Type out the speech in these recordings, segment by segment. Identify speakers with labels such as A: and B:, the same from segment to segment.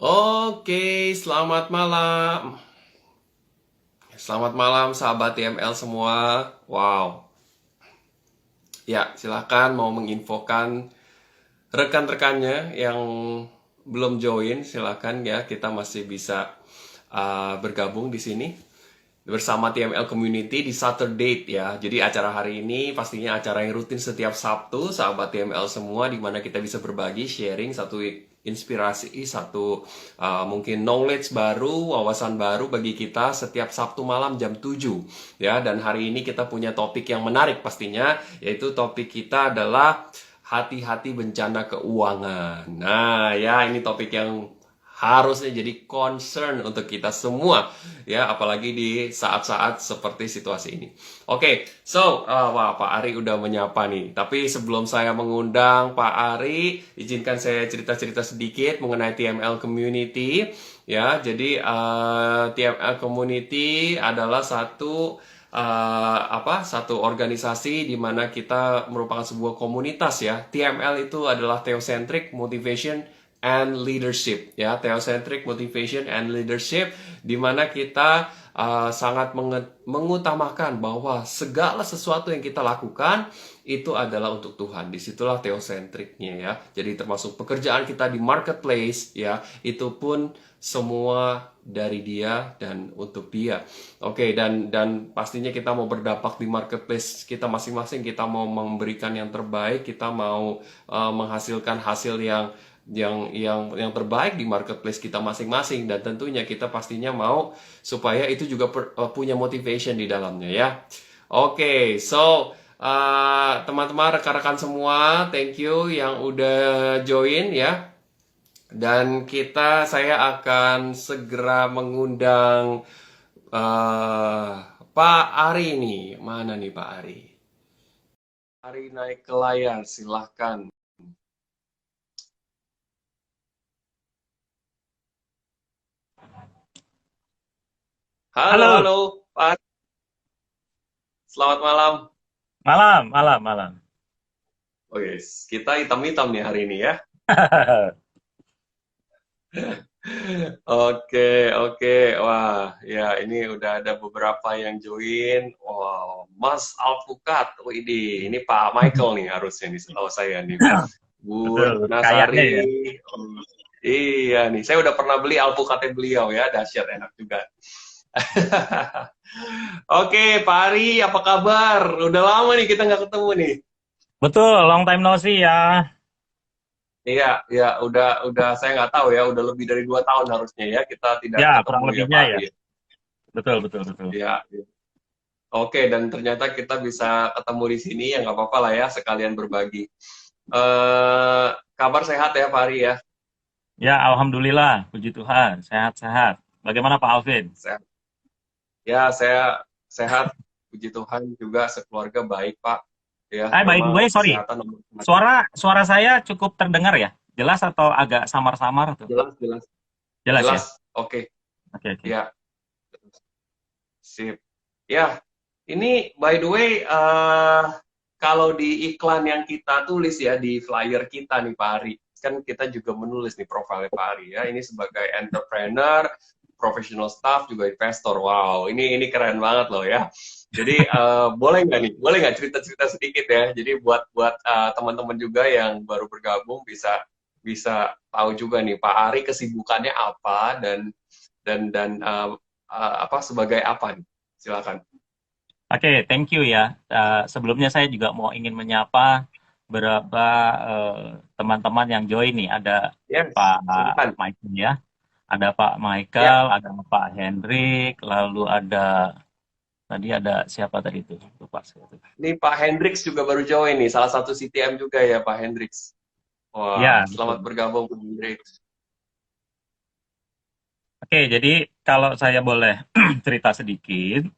A: Oke, selamat malam. Selamat malam sahabat TML semua. Wow. Ya, silakan mau menginfokan rekan-rekannya yang belum join, silakan ya. Kita masih bisa bergabung di sini bersama TML Community di Saturday ya. Jadi acara hari ini pastinya acara yang rutin setiap Sabtu, sahabat TML semua, di mana kita bisa berbagi, sharing satu inspirasi, satu mungkin knowledge baru, wawasan baru bagi kita setiap Sabtu malam jam 7 ya. Dan hari ini kita punya topik yang menarik pastinya, yaitu topik kita adalah hati-hati bencana keuangan. Nah, ya ini topik yang harusnya jadi concern untuk kita semua ya, apalagi di saat-saat seperti situasi ini. Oke, so wah, Pak Ari udah menyapa nih. Tapi sebelum saya mengundang Pak Ari, izinkan saya cerita-cerita sedikit mengenai TML Community ya. Jadi TML Community adalah satu organisasi di mana kita merupakan sebuah komunitas ya. TML itu adalah Theocentric Motivation and Leadership ya, Theocentric Motivation and Leadership, di mana kita sangat mengutamakan bahwa segala sesuatu yang kita lakukan itu adalah untuk Tuhan. Disitulah teosentriknya ya. Jadi termasuk pekerjaan kita di marketplace ya, itu pun semua dari Dia dan untuk Dia. Oke, dan pastinya kita mau berdampak di marketplace kita masing-masing. Kita mau memberikan yang terbaik, kita mau menghasilkan hasil yang terbaik di marketplace kita masing-masing, dan tentunya kita pastinya mau supaya itu juga punya motivation di dalamnya ya. Oke, so teman-teman, rekan-rekan semua, thank you yang udah join ya. Dan saya akan segera mengundang eh, Pak Ari nih. Mana nih Pak Ari? Ari naik ke layar, silahkan. Halo,
B: Halo,
A: halo, Pak. Selamat malam.
B: malam, malam, malam.
A: Oh yes, kita hitam-hitam nih hari ini ya. Oke, oke. Wah, ya ini udah ada beberapa yang join. Wow, Mas Alpukat. Oh ini Pak Michael nih harusnya nih, setahu saya nih. Bu
B: Betul, kayaknya ya.
A: Nasari. Oh, iya nih, saya udah pernah beli alpukatnya beliau ya, dahsyat enak juga. Oke, Pak Ari, apa kabar? Udah lama nih kita nggak ketemu nih.
B: Betul, long time no see ya.
A: Iya, iya, udah saya nggak tahu ya, udah lebih dari 2 tahun harusnya ya kita tidak
B: Ya, kurang
A: ketemu ya
B: lebihnya
A: Pak
B: ya.
A: Ari.
B: Betul, betul, betul.
A: Ya, ya. Oke, dan ternyata kita bisa ketemu di sini ya, nggak apa-apa lah ya, sekalian berbagi. Eh, kabar sehat ya Pak Ari ya?
B: Ya, alhamdulillah, puji Tuhan, sehat-sehat. Bagaimana Pak Alvin?
A: Sehat. Ya, saya sehat, puji Tuhan juga sekeluarga baik Pak. Ya,
B: By the way,
A: memang
B: sorry.
A: kesehatan nomor satu.
B: Suara saya cukup terdengar ya? Jelas atau agak samar-samar tuh?
A: Jelas, jelas,
B: Jelas
A: jelas.
B: ya?
A: Oke,
B: Oke, oke.
A: ya, sip. Ya, ini by the way, kalau di iklan yang kita tulis ya di flyer kita nih Pak Ari, kan kita juga menulis nih profilnya Pak Ari ya. Ini sebagai entrepreneur, professional staff, juga investor. Wow, ini keren banget loh ya. Jadi boleh nggak nih? Boleh nggak cerita-cerita sedikit ya? Jadi buat buat teman-teman juga yang baru bergabung bisa bisa tahu juga nih Pak Ari kesibukannya apa, dan apa sebagai apa nih? Silakan.
B: Oke, thank you ya. Sebelumnya saya juga mau ingin menyapa beberapa teman-teman yang join nih. Ada
A: Yes,
B: Pak
A: silakan.
B: Michael ya. Ada Pak
A: Ya,
B: Michael, ada Pak Hendrik, lalu ada tadi ada siapa tadi itu? Lupa saya tuh.
A: ini Pak Hendrix juga baru join nih, salah satu CTM juga ya Pak Hendrix. Wah,
B: Ya,
A: selamat
B: betul.
A: bergabung Pak Hendrix.
B: Oke, jadi kalau saya boleh cerita sedikit,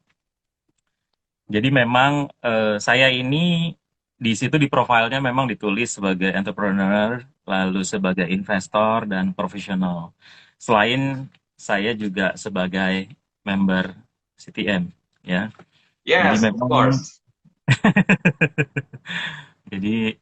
B: jadi memang saya ini di situ di profilnya memang ditulis sebagai entrepreneur, lalu sebagai investor dan profesional. Selain saya juga sebagai member CTM, ya. Jadi
A: Yes, of
B: memang
A: course.
B: jadi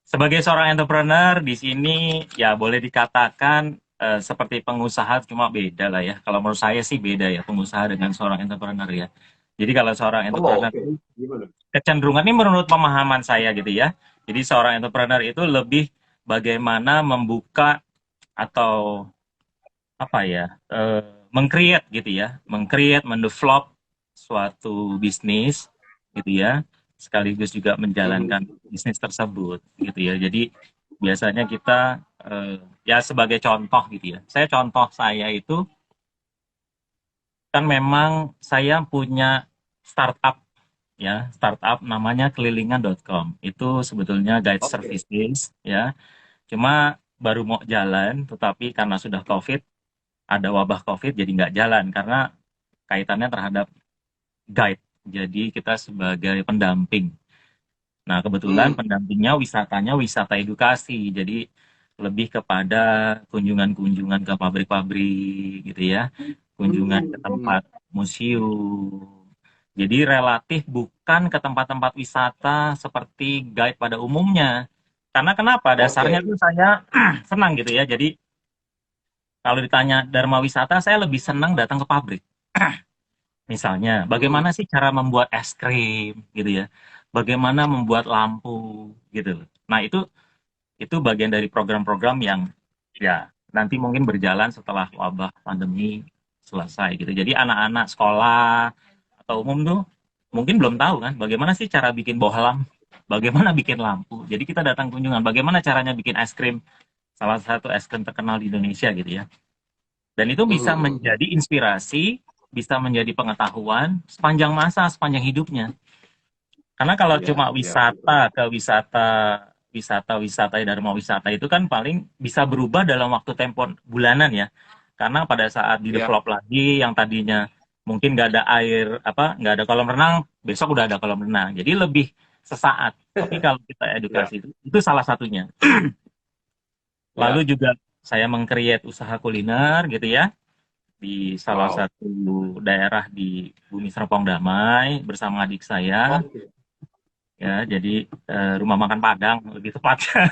B: sebagai seorang entrepreneur di sini ya boleh dikatakan seperti pengusaha cuma beda lah ya. Kalau menurut saya sih beda ya pengusaha dengan seorang entrepreneur ya. Jadi kalau seorang
A: Oh,
B: entrepreneur
A: oke.
B: itu
A: Gimana?
B: kecenderungan ini menurut pemahaman saya gitu ya. Jadi seorang entrepreneur itu lebih bagaimana membuka atau apa ya, meng-create gitu ya, meng-create, mendevelop suatu bisnis gitu ya, sekaligus juga menjalankan
A: Mhm.
B: bisnis tersebut gitu ya. Jadi biasanya kita ya sebagai contoh gitu ya. Saya itu kan memang saya punya startup ya, startup namanya kelilingan.com. Itu sebetulnya guide
A: Oke.
B: services ya. Cuma baru mau jalan, tetapi karena sudah COVID, ada wabah COVID jadi nggak jalan karena kaitannya terhadap guide. Jadi kita sebagai pendamping. Nah, kebetulan
A: Hmm.
B: pendampingnya wisatanya wisata edukasi. Jadi lebih kepada kunjungan-kunjungan ke pabrik-pabrik gitu ya. Kunjungan ke
A: Hmm.
B: tempat museum. Jadi relatif bukan ke tempat-tempat wisata seperti guide pada umumnya. Karena kenapa? Dasarnya
A: Oke.
B: tuh saya senang gitu ya. Jadi kalau ditanya Dharma Wisata, saya lebih senang datang ke pabrik. Misalnya,
A: Mhm.
B: bagaimana sih cara membuat es krim gitu ya? Bagaimana membuat lampu gitu. Nah, itu bagian dari program-program yang ya nanti mungkin berjalan setelah wabah pandemi selesai gitu. Jadi anak-anak sekolah atau umum tuh mungkin belum tahu kan bagaimana sih cara bikin bohlam, bagaimana bikin lampu. Jadi kita datang kunjungan, bagaimana caranya bikin es krim, salah satu es krim terkenal di Indonesia gitu ya. Dan itu
A: Mhm.
B: bisa
A: Mhm.
B: menjadi inspirasi, bisa menjadi pengetahuan sepanjang masa, sepanjang hidupnya. Karena kalau
A: Iya,
B: cuma
A: iya, betul.
B: wisata ke wisata Dharma wisata itu kan paling bisa berubah dalam waktu tempo bulanan ya. Karena pada saat di
A: Iya.
B: develop lagi yang tadinya mungkin nggak ada air apa nggak ada kolam renang, besok udah ada kolam renang. Jadi lebih sesaat. Tapi kalau kita
A: Iya,
B: edukasi itu salah satunya. Lalu
A: iya.
B: juga saya meng-create usaha kuliner gitu ya di salah
A: Wow.
B: satu daerah di Bumi Serpong Damai bersama adik saya
A: Oke.
B: ya jadi rumah makan Padang lebih tepatnya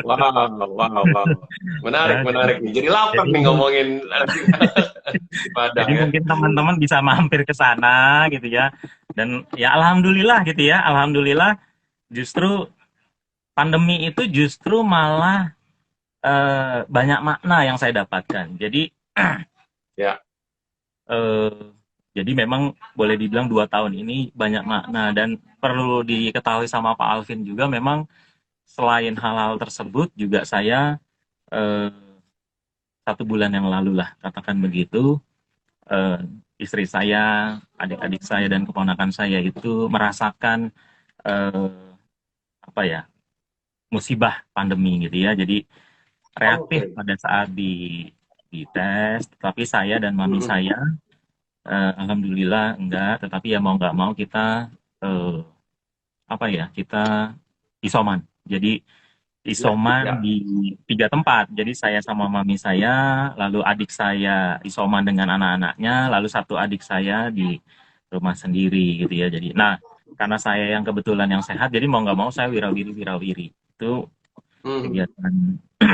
A: Wow, wow, wow. Menarik,
B: ya
A: menarik nih. Jadi lapar
B: jadi
A: nih ngomongin di Padang
B: jadi
A: ya.
B: mungkin teman-teman bisa mampir ke sana gitu ya dan ya alhamdulillah gitu ya alhamdulillah justru pandemi itu justru malah banyak makna yang saya dapatkan jadi
A: Ya.
B: eh, jadi memang boleh dibilang 2 tahun ini banyak makna dan perlu diketahui sama Pak Alvin juga memang selain hal-hal tersebut juga saya eh, 1 bulan yang lalu lah katakan begitu eh, istri saya, adik-adik saya dan keponakan saya itu merasakan eh, apa ya musibah pandemi gitu ya. Jadi reaktif
A: Oke.
B: pada saat di tes, tapi saya dan mami
A: Mhm.
B: saya alhamdulillah enggak. Tetapi ya mau nggak mau kita eh, apa ya kita isoman. Jadi
A: Ya,
B: isoman
A: ya.
B: di 3 tempat. Jadi saya sama mami saya, lalu adik saya isoman dengan anak-anaknya, lalu satu adik saya di rumah sendiri gitu ya. Jadi, nah karena saya yang kebetulan yang sehat, jadi mau nggak mau saya wirawiri. Itu
A: Mhm.
B: kegiatan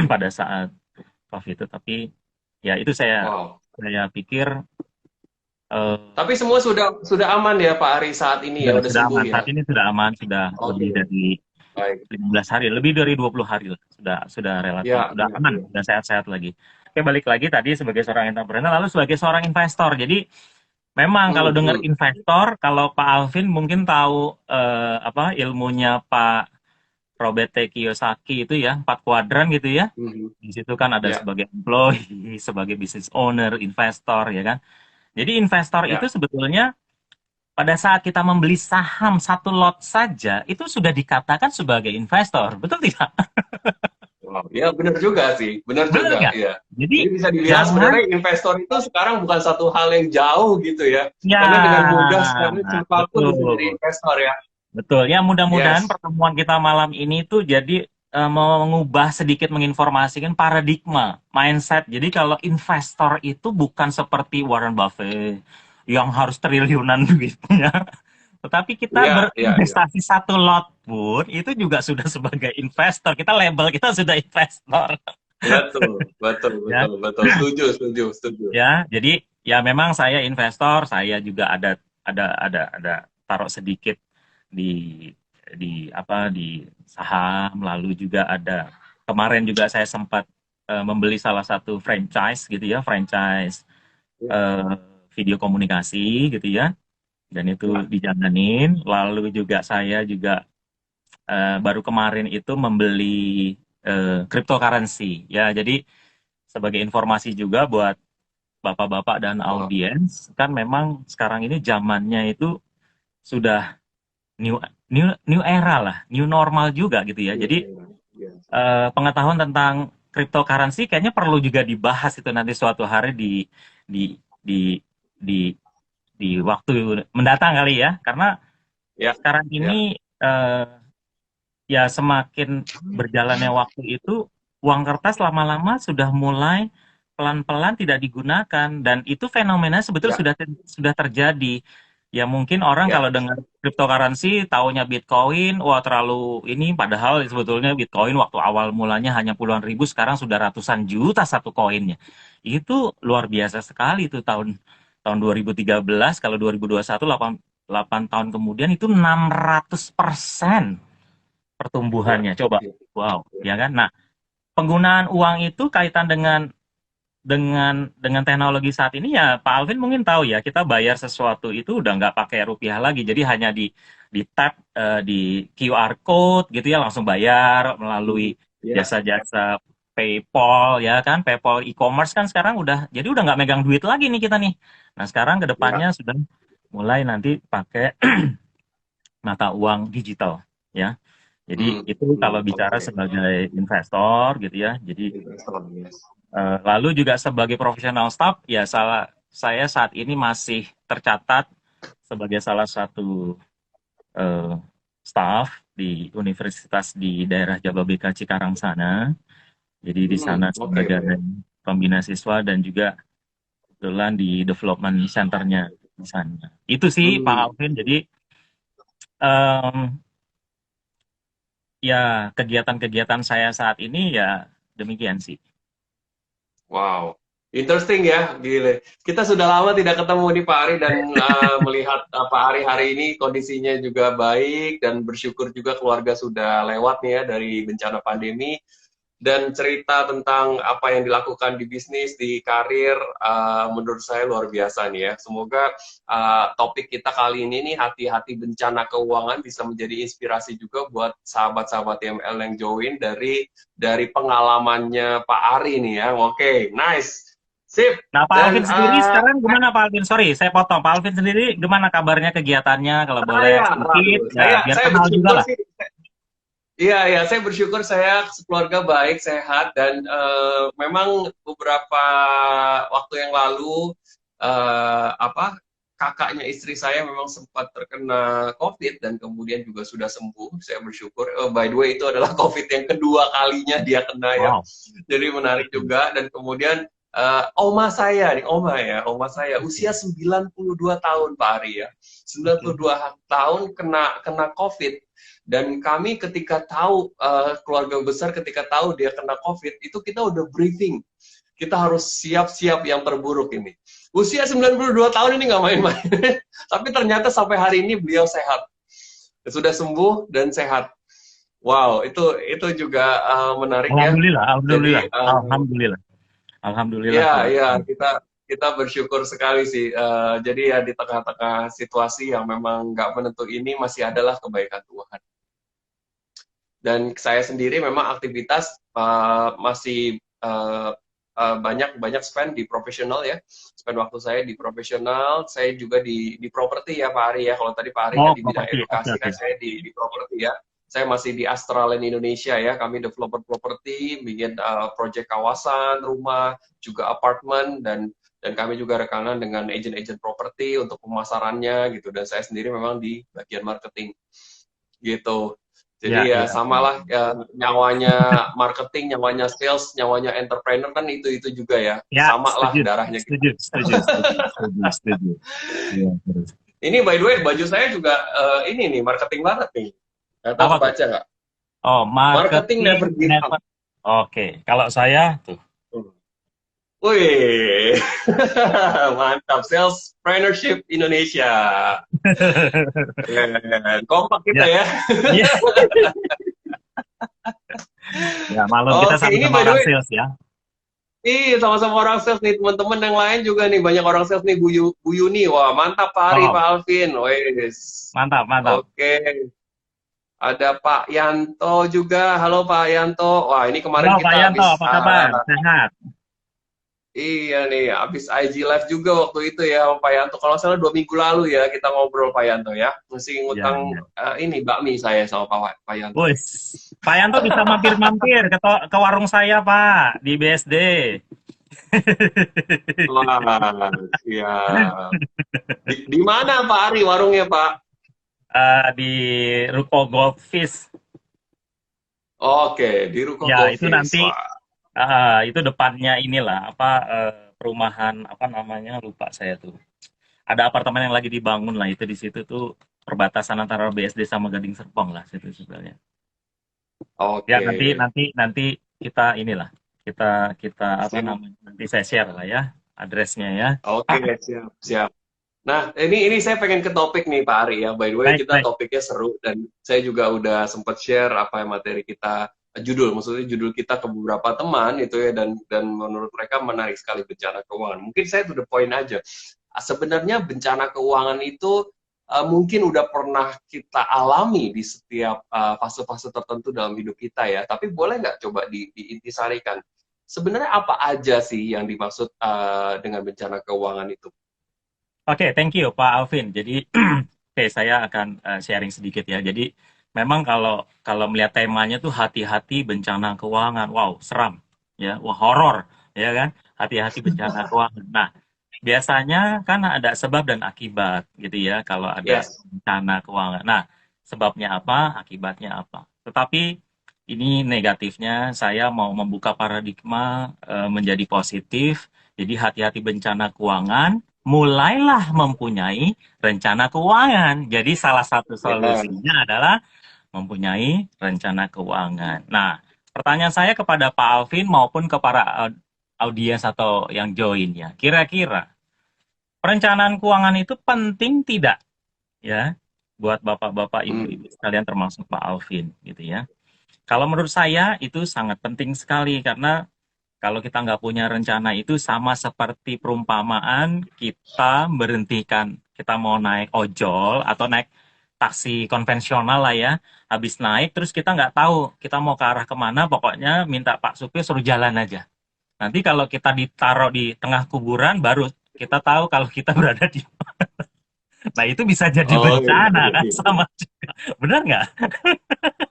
B: pada saat COVID itu. Tapi ya itu
A: Wow.
B: saya pikir eh,
A: Tapi semua sudah aman ya Pak Ari saat ini ya, udah
B: sudah
A: sembuh
B: aman.
A: ya.
B: Saat ini sudah aman, sudah
A: Oke,
B: lebih dari
A: baik.
B: 15 hari, lebih dari 20 hari lah. Sudah relatif,
A: Ya,
B: sudah
A: ya,
B: aman,
A: ya.
B: sudah sehat-sehat lagi. Oke, balik lagi tadi sebagai seorang entrepreneur, lalu sebagai seorang investor. Jadi, memang kalau
A: Mhm.
B: dengar
A: Mhm.
B: investor, kalau Pak Alvin mungkin tahu apa ilmunya Pak Robert T. Kiyosaki itu ya, 4 kuadran gitu ya.
A: Mhm.
B: Di situ kan ada
A: Ya,
B: sebagai employee, sebagai business owner, investor ya kan. Jadi investor itu
A: ya.
B: sebetulnya pada saat kita membeli saham 1 lot saja, itu sudah dikatakan sebagai investor. Betul tidak?
A: Wow. Ya, benar juga sih, benar
B: Benar
A: juga,
B: nggak?
A: ya.
B: Jadi
A: Jadi bisa dibilang
B: jangan
A: sebenarnya investor itu sekarang bukan satu hal yang jauh gitu ya.
B: ya
A: Karena dengan mudah sekarang siapapun bisa jadi
B: betul
A: investor ya.
B: betul ya mudah-mudahan
A: Yes.
B: pertemuan kita malam ini tuh jadi mengubah sedikit menginformasikan paradigma mindset. Jadi kalau investor itu bukan seperti Warren Buffett yang harus triliunan duitnya, tetapi kita
A: Ya, ya, ya.
B: berinvestasi 1 lot pun itu juga sudah sebagai investor. Kita label kita sudah investor.
A: Betul, betul,
B: Ya.
A: betul, betul. Setuju, setuju, setuju.
B: Ya, jadi ya memang saya investor, saya juga ada taruh sedikit di di saham, lalu juga ada kemarin juga saya sempat membeli salah satu franchise gitu ya, franchise
A: Ya,
B: eh, video komunikasi gitu ya, dan itu
A: ya,
B: dijalanin. Lalu juga saya juga baru kemarin itu membeli cryptocurrency ya, jadi sebagai informasi juga buat bapak-bapak dan
A: wah,
B: audiens, kan memang sekarang ini zamannya itu sudah new new new era lah, new normal juga gitu ya.
A: iya,
B: Jadi
A: iya, iya.
B: pengetahuan tentang cryptocurrency kayaknya perlu juga dibahas itu nanti suatu hari di di di di waktu mendatang kali ya. Karena
A: Ya,
B: sekarang
A: ya,
B: ini ya semakin berjalannya waktu itu uang kertas lama-lama sudah mulai pelan-pelan tidak digunakan dan itu fenomena sebetulnya
A: ya,
B: sudah terjadi. Ya mungkin orang
A: ya,
B: kalau dengar cryptocurrency taunya Bitcoin, wah terlalu ini padahal sebetulnya Bitcoin waktu awal mulanya hanya puluhan ribu, sekarang sudah ratusan juta satu koinnya. Itu luar biasa sekali itu tahun tahun 2013, kalau 2021 8 tahun kemudian itu 600%
A: ya,
B: pertumbuhannya. Coba,
A: ya,
B: wow,
A: ya.
B: ya kan? Nah, penggunaan uang itu kaitan dengan teknologi saat ini ya Pak Alvin mungkin tahu ya, kita bayar sesuatu itu udah nggak pakai rupiah lagi, jadi hanya di tap di QR code gitu ya, langsung bayar melalui
A: Ya,
B: jasa-jasa PayPal ya kan, PayPal e-commerce kan sekarang jadi udah nggak megang duit lagi nih kita nih. Nah sekarang ke
A: ya.
B: depannya sudah mulai nanti pakai mata uang digital ya. Jadi itu kalau bicara
A: Oke.
B: sebagai investor gitu ya. Jadi
A: Investor, yes.
B: lalu juga sebagai profesional staff ya saya saat ini masih tercatat sebagai salah satu eh, staff di universitas di daerah Jababeka Cikarang sana. Jadi di sana
A: Oke,
B: sebagai
A: oke.
B: pembina siswa dan juga kebetulan di development centernya di sana. Itu sih Pak
A: Hmm,
B: Alvin. Jadi em, ya kegiatan-kegiatan saya saat ini ya demikian sih.
A: wow. Interesting ya, gile. Kita sudah lama tidak ketemu nih Pak Ari dan melihat Pak Ari hari ini kondisinya juga baik dan bersyukur juga keluarga sudah lewat nih ya dari bencana pandemi. Dan cerita tentang apa yang dilakukan di bisnis, di karir, menurut saya luar biasa nih ya. Semoga topik kita kali ini nih, hati-hati bencana keuangan, bisa menjadi inspirasi juga buat sahabat-sahabat TML yang join dari pengalamannya Pak Ari nih ya. Oke, nice. Sip.
B: Nah, Pak
A: Dan
B: Alvin sendiri sekarang gimana Pak Alvin? Sorry, saya potong. Pak Alvin sendiri gimana kabarnya kegiatannya? Kalau boleh
A: saya,
B: sedikit,
A: waduh,
B: ya biar
A: saya
B: kenal juga
A: bersyukur
B: lah.
A: sih. Iya, ya, saya bersyukur saya keluarga baik, sehat, dan memang beberapa waktu yang lalu apa kakaknya istri saya memang sempat terkena COVID dan kemudian juga sudah sembuh. Saya bersyukur. By the way, itu adalah COVID yang kedua kalinya dia kena ya.
B: Wow.
A: Jadi menarik juga. Dan kemudian oma saya nih, oma saya usia 92 tahun Pak Ari ya. 92 tahun kena kena COVID dan kami ketika tahu keluarga besar ketika tahu dia kena COVID itu kita udah briefing. Kita harus siap-siap yang terburuk ini. Usia 92 tahun ini nggak main-main. Tapi ternyata sampai hari ini beliau sehat. Sudah sembuh dan sehat. Wow, itu juga menarik ya.
B: Alhamdulillah, alhamdulillah,
A: Jadi
B: alhamdulillah, alhamdulillah
A: ya,
B: kalau
A: ya,
B: gitu.
A: kita bersyukur sekali sih. Jadi ya di tengah-tengah situasi yang memang nggak menentu ini masih adalah kebaikan Tuhan. Dan saya sendiri memang aktivitas masih banyak banyak spend di profesional ya, spend waktu saya di profesional. Saya juga di properti ya Pak Ari ya. Kalau tadi Pak Ari kan
B: Oh,
A: di bidang
B: properti. Oke,
A: edukasi, kan
B: oke.
A: saya di properti ya. Saya masih di Astraland Indonesia ya. Kami developer properti, bikin project kawasan, rumah, juga apartemen, dan kami juga rekanan dengan agent-agent properti untuk pemasarannya gitu. Dan saya sendiri memang di bagian marketing gitu.
B: Ya,
A: Jadi ya
B: ya.
A: samalah ya, nyawanya marketing, nyawanya sales, nyawanya entrepreneur kan itu juga ya.
B: Ya,
A: Sama lah
B: setuju,
A: darahnya kita.
B: setuju, setuju, setuju, setuju, setuju. Ya, terus.
A: Ini by the way baju saya juga ini nih marketing banget nih. Nggak tahu
B: Apa tuh?
A: kebaca nggak?
B: Oh,
A: Marketing
B: marketing
A: never give up.
B: Oke, kalau saya tuh.
A: Wih, mantap. Salespreneurship Indonesia. Keren. Kompak kita
B: Ya,
A: ya.
B: iya. Ya, malum kita
A: Oke, ini
B: sama-sama
A: by the
B: orang
A: way,
B: sales ya.
A: sama-sama orang sales nih, teman-teman yang lain juga nih, banyak orang sales nih, Bu Yuni. Wah, mantap Pak Ari, Pak
B: Oh,
A: Alvin. Wes.
B: mantap, mantap.
A: Oke, ada Pak Yanto juga. Halo Pak Yanto. Wah, ini
B: Halo
A: kemarin
B: Pak
A: kita
B: Yanto,
A: habis
B: apa kabar? Sehat?
A: iya nih, habis IG live juga waktu itu ya sama Pak Yanto. Kalau salah 2 minggu lalu ya kita ngobrol Pak Yanto ya. Masih
B: Ya,
A: ngutang
B: ya.
A: ini bakmi saya sama Pak Yanto.
B: Wis, Pak Yanto bisa mampir-mampir ke warung saya, Pak, di BSD.
A: Wah, siap. Di mana Pak Ari warungnya Pak?
B: Di Ruko Goldfish.
A: Oke, di Ruko
B: Ya, itu
A: Golfish.
B: nanti
A: Wah,
B: itu depannya inilah apa perumahan apa namanya lupa saya tuh. Ada apartemen yang lagi dibangun lah itu di situ tuh perbatasan antara BSD sama Gading Serpong lah situ sebenarnya. Ya
A: oke.
B: nanti nanti nanti kita inilah kita kita apa
A: Siap.
B: namanya nanti saya share lah ya adresnya ya.
A: Oke, siap, siap. Nah, ini saya pengen ke topik nih Pak Ari ya. By the way,
B: Baik
A: kita
B: baik.
A: topiknya seru dan saya juga udah sempat share apa yang materi kita judul, maksudnya judul kita ke beberapa teman itu ya dan menurut mereka menarik sekali bencana keuangan. Mungkin saya to the point aja. Sebenarnya bencana keuangan itu mungkin udah pernah kita alami di setiap fase-fase tertentu dalam hidup kita ya. Tapi boleh nggak coba diintisarikan? Sebenarnya apa aja sih yang dimaksud dengan bencana keuangan itu?
B: Oke, thank you Pak Alvin. Jadi oke saya akan sharing sedikit ya. Jadi memang kalau kalau melihat temanya tuh hati-hati bencana keuangan. Wow, seram ya. Wah, horor ya kan? Hati-hati bencana keuangan. Nah, biasanya kan ada sebab dan akibat gitu ya kalau ada
A: Yes.
B: bencana keuangan. Nah, sebabnya apa, akibatnya apa. Tetapi ini negatifnya saya mau membuka paradigma menjadi positif. Jadi hati-hati bencana keuangan, mulailah mempunyai rencana keuangan. Jadi salah satu
A: Yes.
B: solusinya adalah mempunyai rencana keuangan. Nah, pertanyaan saya kepada Pak Alvin maupun ke para audiens atau yang join ya. Kira-kira perencanaan keuangan itu penting tidak ya buat bapak-bapak, ibu-ibu
A: Hmm.
B: sekalian termasuk Pak Alvin gitu ya. Kalau menurut saya itu sangat penting sekali karena kalau kita nggak punya rencana itu sama seperti perumpamaan kita berhentikan kita mau naik ojol atau naik taksi konvensional lah ya. Habis naik terus kita nggak tahu kita mau ke arah kemana, pokoknya minta Pak supir suruh jalan aja. Nanti kalau kita ditaruh di tengah kuburan baru kita tahu kalau kita berada di. Nah itu bisa jadi
A: Oh iya,
B: bencana
A: iya,
B: kan
A: iya.
B: sama juga. Benar nggak?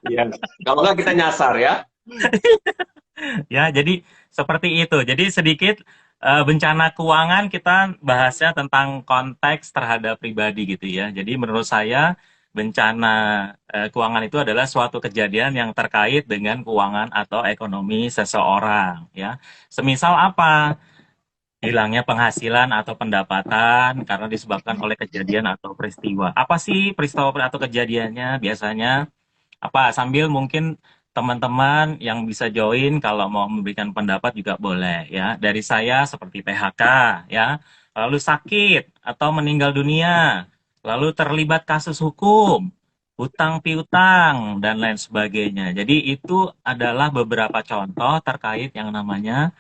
A: Iya. Kalau nggak kita nyasar ya.
B: Ya, jadi seperti itu. Jadi sedikit bencana keuangan kita bahasnya tentang konteks terhadap pribadi gitu ya. Jadi menurut saya bencana keuangan itu adalah suatu kejadian yang terkait dengan keuangan atau ekonomi seseorang ya. Semisal apa? Hilangnya penghasilan atau pendapatan karena disebabkan oleh kejadian atau peristiwa. Apa sih peristiwa atau kejadiannya? Biasanya apa sambil mungkin teman-teman yang bisa join kalau mau memberikan pendapat juga boleh ya. Dari saya seperti PHK ya, lalu sakit atau meninggal dunia, lalu terlibat kasus hukum, hutang piutang dan lain sebagainya. Jadi itu adalah beberapa contoh terkait yang namanya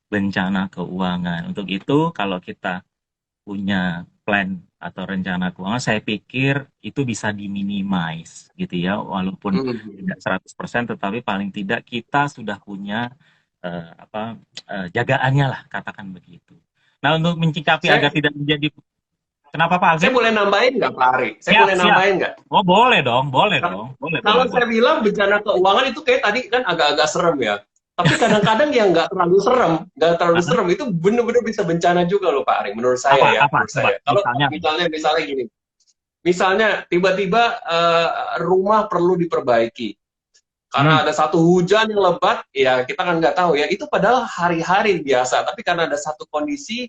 B: bencana keuangan. Untuk itu kalau kita punya plan atau rencana keuangan, saya pikir itu bisa diminimize gitu ya, walaupun
A: Hmm.
B: tidak 100%, tetapi paling tidak kita sudah punya apa jagaannya lah, katakan begitu. Nah, untuk mencikapi agar
A: Saya
B: tidak menjadi kenapa Pak
A: saya
B: Alvin?
A: boleh nambahin nggak Pak Ari? Saya
B: Siap,
A: boleh
B: siap.
A: nambahin nggak?
B: Oh, boleh dong, boleh
A: Ka-
B: dong, boleh,
A: Kalau
B: boleh,
A: saya
B: boleh.
A: bilang bencana keuangan itu kayak tadi kan agak-agak serem ya. Tapi kadang-kadang yang nggak terlalu serem itu bener-bener bisa bencana juga loh Pak Ari. Menurut saya
B: Apa,
A: ya,
B: apa,
A: menurut
B: coba,
A: saya. Kalau
B: misalnya,
A: misalnya gini, misalnya tiba-tiba rumah perlu diperbaiki
B: hmm,
A: karena ada satu hujan yang lebat, ya kita kan nggak tahu ya. Itu padahal hari-hari biasa, tapi karena ada satu kondisi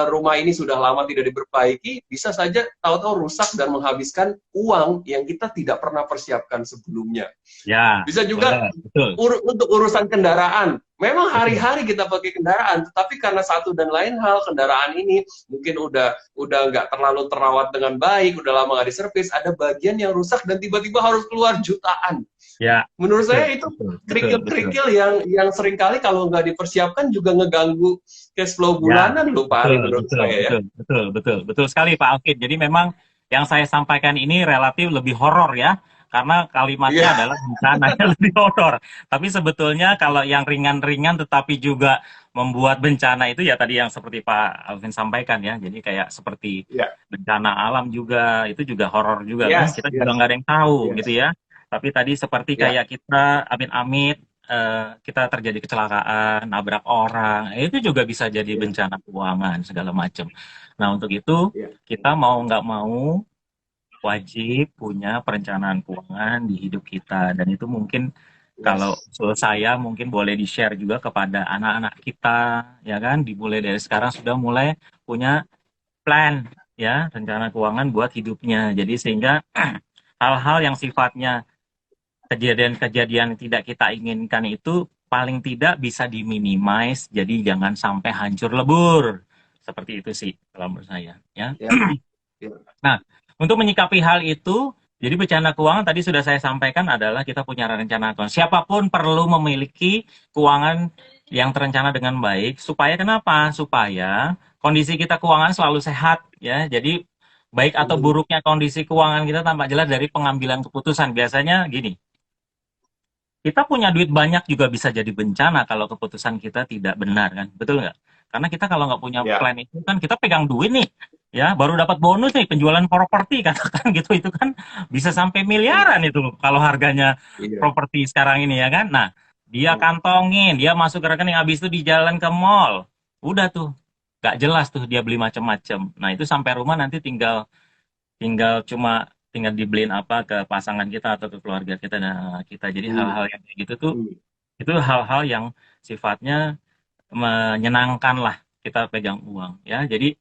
A: rumah ini sudah lama tidak diperbaiki, bisa saja tahu-tahu rusak dan menghabiskan uang yang kita tidak pernah persiapkan sebelumnya.
B: Ya,
A: Bisa juga
B: boleh. Betul,
A: untuk urusan kendaraan. Memang
B: betul.
A: hari-hari kita pakai kendaraan, tetapi karena satu dan lain hal kendaraan ini mungkin udah nggak terlalu terawat dengan baik, udah lama nggak diservis, ada bagian yang rusak dan tiba-tiba harus keluar jutaan.
B: Ya,
A: Menurut
B: betul,
A: saya itu
B: betul, betul, betul.
A: kerikil-kerikil yang seringkali kalau nggak dipersiapkan juga ngeganggu cash flow
B: Ya,
A: bulanan loh Pak
B: betul,
A: Ari menurut
B: betul,
A: saya ya.
B: betul, betul, betul, betul sekali Pak Alkit. Jadi memang yang saya sampaikan ini relatif lebih horor ya, karena kalimatnya
A: Iya,
B: adalah bencananya lebih horor. Tapi sebetulnya kalau yang ringan-ringan tetapi juga membuat bencana itu ya tadi yang seperti Pak Alvin sampaikan ya. Jadi kayak seperti
A: iya,
B: bencana alam juga, itu juga horor juga kan.
A: yes,
B: Kita juga
A: yes,
B: nggak ada yang tahu gitu
A: yes,
B: ya. Tapi tadi seperti
A: ya,
B: kayak kita amit-amit kita terjadi kecelakaan, nabrak orang, itu juga bisa jadi
A: ya,
B: bencana keuangan segala macam. Nah, untuk itu
A: ya,
B: kita mau nggak mau wajib punya perencanaan keuangan di hidup kita dan itu mungkin kalau
A: yes,
B: usul saya mungkin boleh di-share juga kepada anak-anak kita ya kan dimulai dari sekarang sudah mulai punya plan ya rencana keuangan buat hidupnya. Jadi sehingga hal-hal yang sifatnya kejadian-kejadian tidak kita inginkan itu paling tidak bisa diminimize, jadi jangan sampai hancur lebur. Seperti itu sih kalau menurut saya. Ya.
A: ya, ya,
B: Nah, untuk menyikapi hal itu, jadi bencana keuangan tadi sudah saya sampaikan adalah kita punya rencana keuangan. Siapapun perlu memiliki keuangan yang terencana dengan baik. Supaya kenapa? Supaya kondisi kita keuangan selalu sehat. Ya, jadi baik atau
A: mhm,
B: buruknya kondisi keuangan kita tampak jelas dari pengambilan keputusan. Biasanya gini, kita punya duit banyak juga bisa jadi bencana kalau keputusan kita tidak benar kan, betul nggak? Karena kita kalau nggak punya
A: ya,
B: plan itu kan kita pegang duit nih, ya baru dapat bonus nih penjualan properti katakan gitu itu kan bisa sampai
A: iya,
B: miliaran itu kalau harganya
A: iya,
B: properti sekarang ini ya kan. Nah dia
A: mhm,
B: kantongin, dia masuk ke rekening habis itu di jalan ke mall, udah tuh nggak jelas tuh dia beli macam-macam. Nah itu sampai rumah nanti tinggal tinggal cuma tinggal dibeliin apa ke pasangan kita atau ke keluarga kita dan kita. Jadi
A: mhm,
B: hal-hal yang kayak gitu tuh
A: mhm,
B: itu hal-hal yang sifatnya menyenangkan lah kita pegang uang ya. Jadi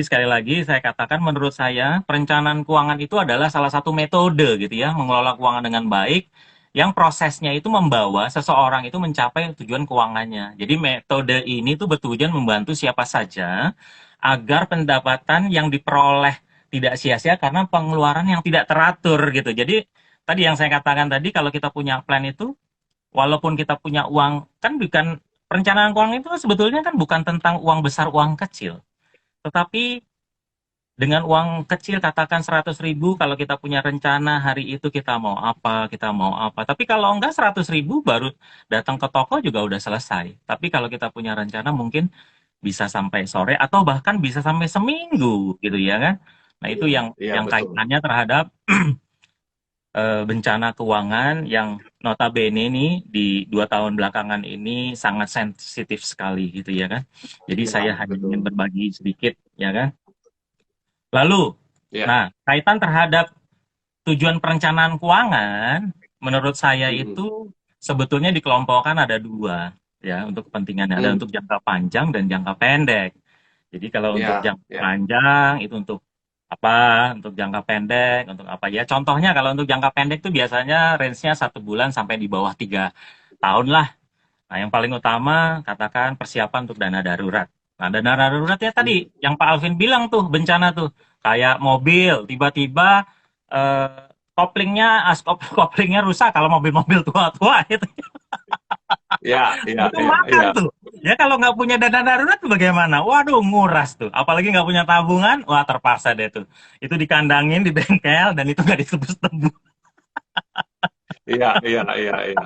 B: sekali lagi saya katakan menurut saya perencanaan keuangan itu adalah salah satu metode gitu ya mengelola keuangan dengan baik yang prosesnya itu membawa seseorang itu mencapai tujuan keuangannya. Jadi metode ini tuh bertujuan membantu siapa saja agar pendapatan yang diperoleh tidak sia-sia karena pengeluaran yang tidak teratur gitu. Jadi tadi yang saya katakan tadi kalau kita punya plan itu walaupun kita punya uang kan bukan perencanaan keuangan itu sebetulnya kan bukan tentang uang besar uang kecil. Tetapi dengan uang kecil katakan 100.000 kalau kita punya rencana hari itu kita mau apa, kita mau apa. Tapi kalau enggak 100.000 baru datang ke toko juga udah selesai. Tapi kalau kita punya rencana mungkin bisa sampai sore atau bahkan bisa sampai seminggu gitu ya kan. Nah itu
A: iya, iya
B: yang
A: betul,
B: kaitannya terhadap bencana keuangan yang notabene nih di 2 tahun belakangan ini sangat sensitif sekali gitu ya kan. Jadi
A: iya
B: saya hanya ingin
A: betul,
B: berbagi sedikit ya kan. Lalu,
A: ya,
B: nah kaitan terhadap tujuan perencanaan keuangan, menurut saya
A: mhm,
B: itu sebetulnya dikelompokkan ada dua ya untuk kepentingannya ada
A: mhm,
B: untuk jangka panjang dan jangka pendek. Jadi kalau untuk
A: ya,
B: jangka
A: ya,
B: panjang itu untuk apa? Untuk jangka pendek, untuk apa ya? Contohnya kalau untuk jangka pendek itu biasanya range-nya 1 bulan sampai di bawah 3 tahun lah. Nah, yang paling utama katakan persiapan untuk dana darurat. Nah, dana darurat ya tadi
A: mhm,
B: yang Pak Alvin bilang tuh bencana tuh kayak mobil tiba-tiba koplingnya koplingnya rusak kalau mobil-mobil tua-tua itu
A: ya, ya,
B: itu
A: ya,
B: makan
A: ya,
B: tuh. Ya kalau nggak punya dana darurat tuh bagaimana? Waduh, nguras tuh. Apalagi nggak punya tabungan, wah terpaksa deh tuh. Itu dikandangin di bengkel dan itu nggak ditebus-tebus.
A: iya, iya, iya, iya,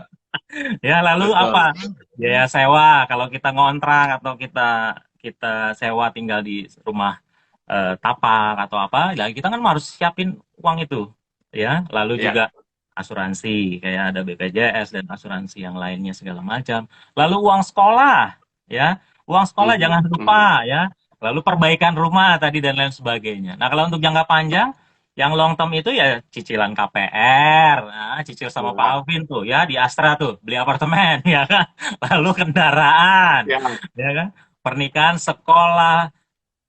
B: Ya lalu apa?
A: betul,
B: Biaya sewa kalau kita ngontrak atau kita kita sewa tinggal di rumah tapak atau apa, ya kita kan harus siapin uang itu, ya. Lalu
A: ya,
B: juga asuransi kayak ada BPJS dan asuransi yang lainnya segala macam. Lalu uang sekolah, ya, uang sekolah
A: mhm,
B: jangan
A: mhm,
B: lupa, ya. Lalu perbaikan rumah tadi dan lain sebagainya. Nah kalau untuk jangka panjang, yang long term itu ya cicilan KPR, nah, cicil sama Pak
A: ya,
B: Alvin tuh, ya di Astra tuh beli apartemen, ya kan. Lalu kendaraan,
A: ya,
B: ya kan pernikahan, sekolah,